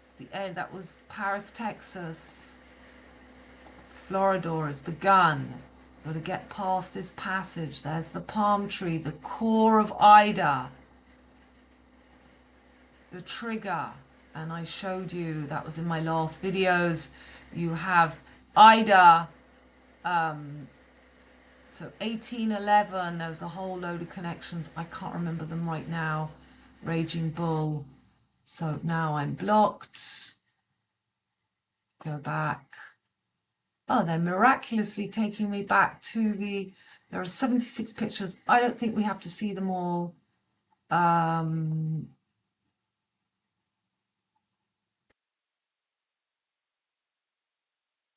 It's the A, that was Paris, Texas. Floridor is the gun. Got to get past this passage. There's the palm tree, the core of Ida. The trigger, and I showed you, that was in my last videos. You have Ida, so 1811, there was a whole load of connections. I can't remember them right now. Raging Bull. So now I'm blocked. Go back. Oh, they're miraculously taking me back to the, there are 76 pictures. I don't think we have to see them all.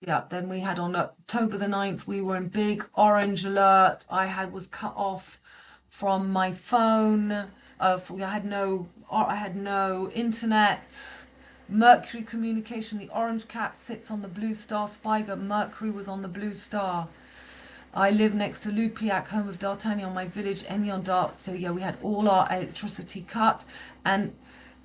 Yeah, then we had on October the 9th, we were in big orange alert. I was cut off from my phone. I had no internet. Mercury communication, the orange cat sits on the blue star Spiga. Mercury was on the blue star. I live next to Lupercalia, home of D'Artagnan, my village, Enion Dart. So yeah, we had all our electricity cut. And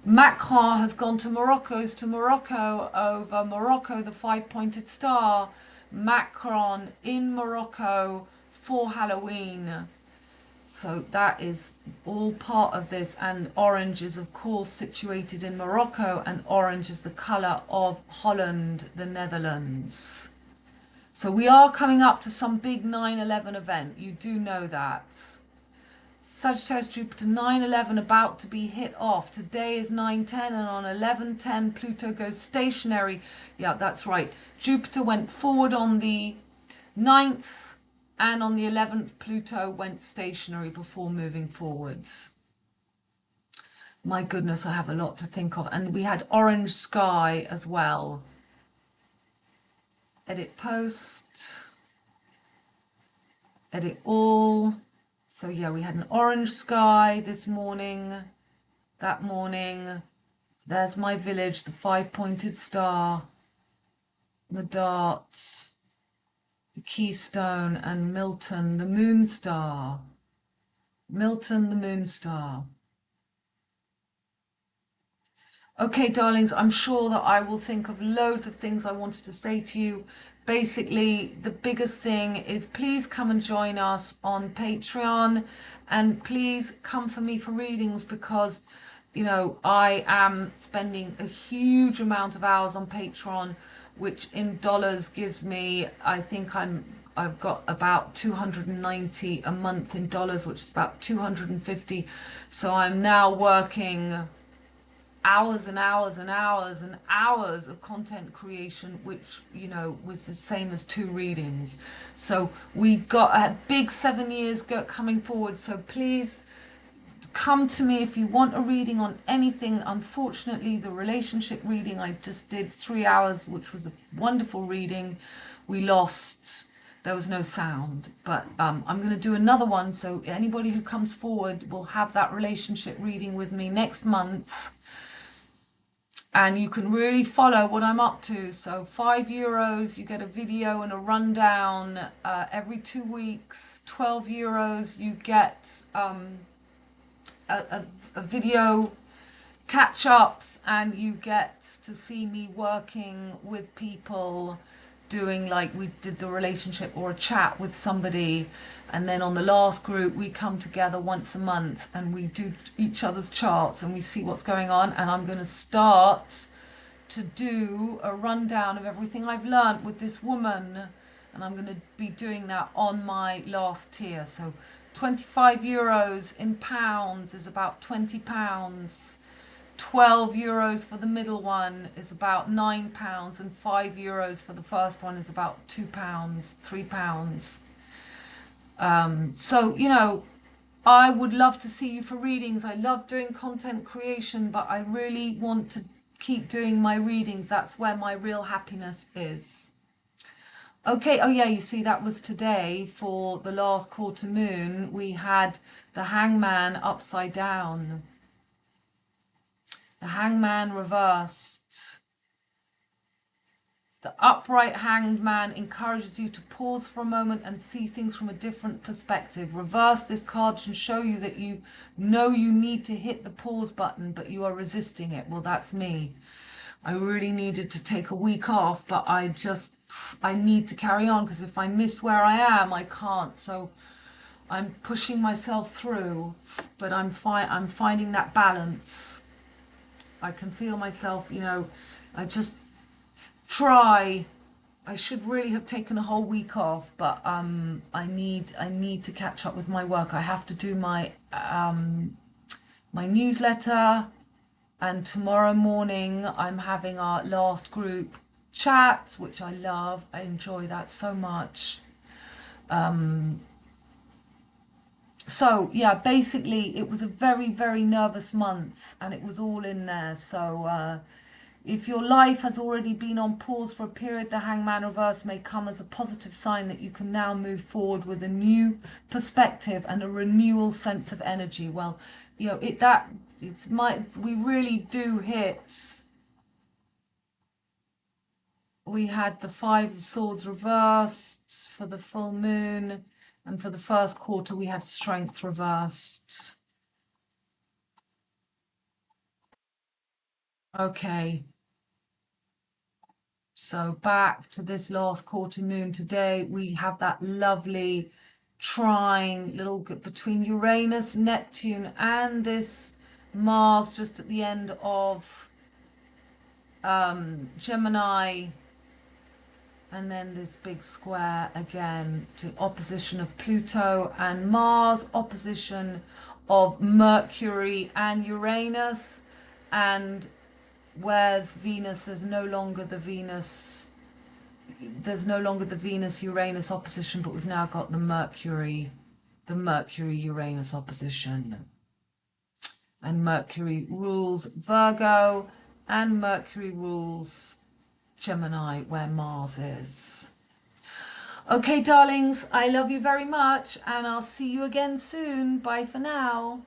Macron has gone to Morocco over Morocco, the 5-pointed star. Macron in Morocco for Halloween. So that is all part of this. And orange is, of course, situated in Morocco, and orange is the colour of Holland, the Netherlands. So we are coming up to some big 9/11 event. You do know that. Sagittarius Jupiter 9/11 about to be hit off. Today is 9/10, and on 11/10 Pluto goes stationary. Yeah, that's right. Jupiter went forward on the 9th, and on the 11th Pluto went stationary before moving forwards. My goodness, I have a lot to think of. And we had orange sky as well. Edit post. Edit all. So yeah, we had an orange sky this morning, that morning. There's my village, the 5-pointed star, the dart, the keystone, and Milton, the moon star. Milton, the moon star. Okay, darlings, I'm sure that I will think of loads of things I wanted to say to you. Basically, the biggest thing is please come and join us on Patreon, and please come for me for readings, because, you know, I am spending a huge amount of hours on Patreon, which in dollars gives me, I think I've got about 290 a month in dollars, which is about 250. So I'm now working hours and hours and hours and hours of content creation, which, you know, was the same as 2 readings. So we got a big 7 years coming forward. So please come to me if you want a reading on anything. Unfortunately, the relationship reading I just did 3 hours, which was a wonderful reading, we lost. There was no sound, but I'm going to do another one. So anybody who comes forward will have that relationship reading with me next month. and you can really follow what I'm up to. So €5, you get a video and a rundown every 2 weeks. €12, you get a video catch-ups, and you get to see me working with people, doing like we did the relationship or a chat with somebody. And then on the last group, we come together once a month and we do each other's charts and we see what's going on. And I'm going to start to do a rundown of everything I've learned with this woman. And I'm going to be doing that on my last tier. So €25 in pounds is about £20. €12 for the middle one is about £9, and €5 for the first one is about £2, £3. So, you know, I would love to see you for readings. I love doing content creation, but I really want to keep doing my readings. That's where my real happiness is. Okay, oh yeah, you see, that was today for the last quarter moon. We had the hangman upside down. The hangman reversed. The upright hanged man encourages you to pause for a moment and see things from a different perspective. Reverse this card and show you that you know you need to hit the pause button, but you are resisting it. Well, that's me. I really needed to take a week off, but I need to carry on, because if I miss where I am, I can't. So I'm pushing myself through, but I'm finding that balance. I can feel myself, you know, I just try. I should really have taken a whole week off, but I need to catch up with my work. I have to do my my newsletter, and tomorrow morning I'm having our last group chat, which I love. I enjoy that so much. So yeah, basically it was a very, very nervous month, and it was all in there. So if your life has already been on pause for a period, the hangman reverse may come as a positive sign that you can now move forward with a new perspective and a renewal sense of energy. Well, you know, we really do hit. We had the Five of Swords reversed for the full moon. And for the first quarter, we had strength reversed. Okay. So back to this last quarter moon today, we have that lovely trine little between Uranus, Neptune, and this Mars just at the end of Gemini. And then this big square again to opposition of Pluto and Mars, opposition of Mercury and Uranus. And where's Venus, there's no longer the Venus-Uranus opposition, but we've now got the Mercury-Uranus opposition. And Mercury rules Virgo, and Mercury rules Gemini, where Mars is. Okay, darlings, I love you very much, and I'll see you again soon. Bye for now.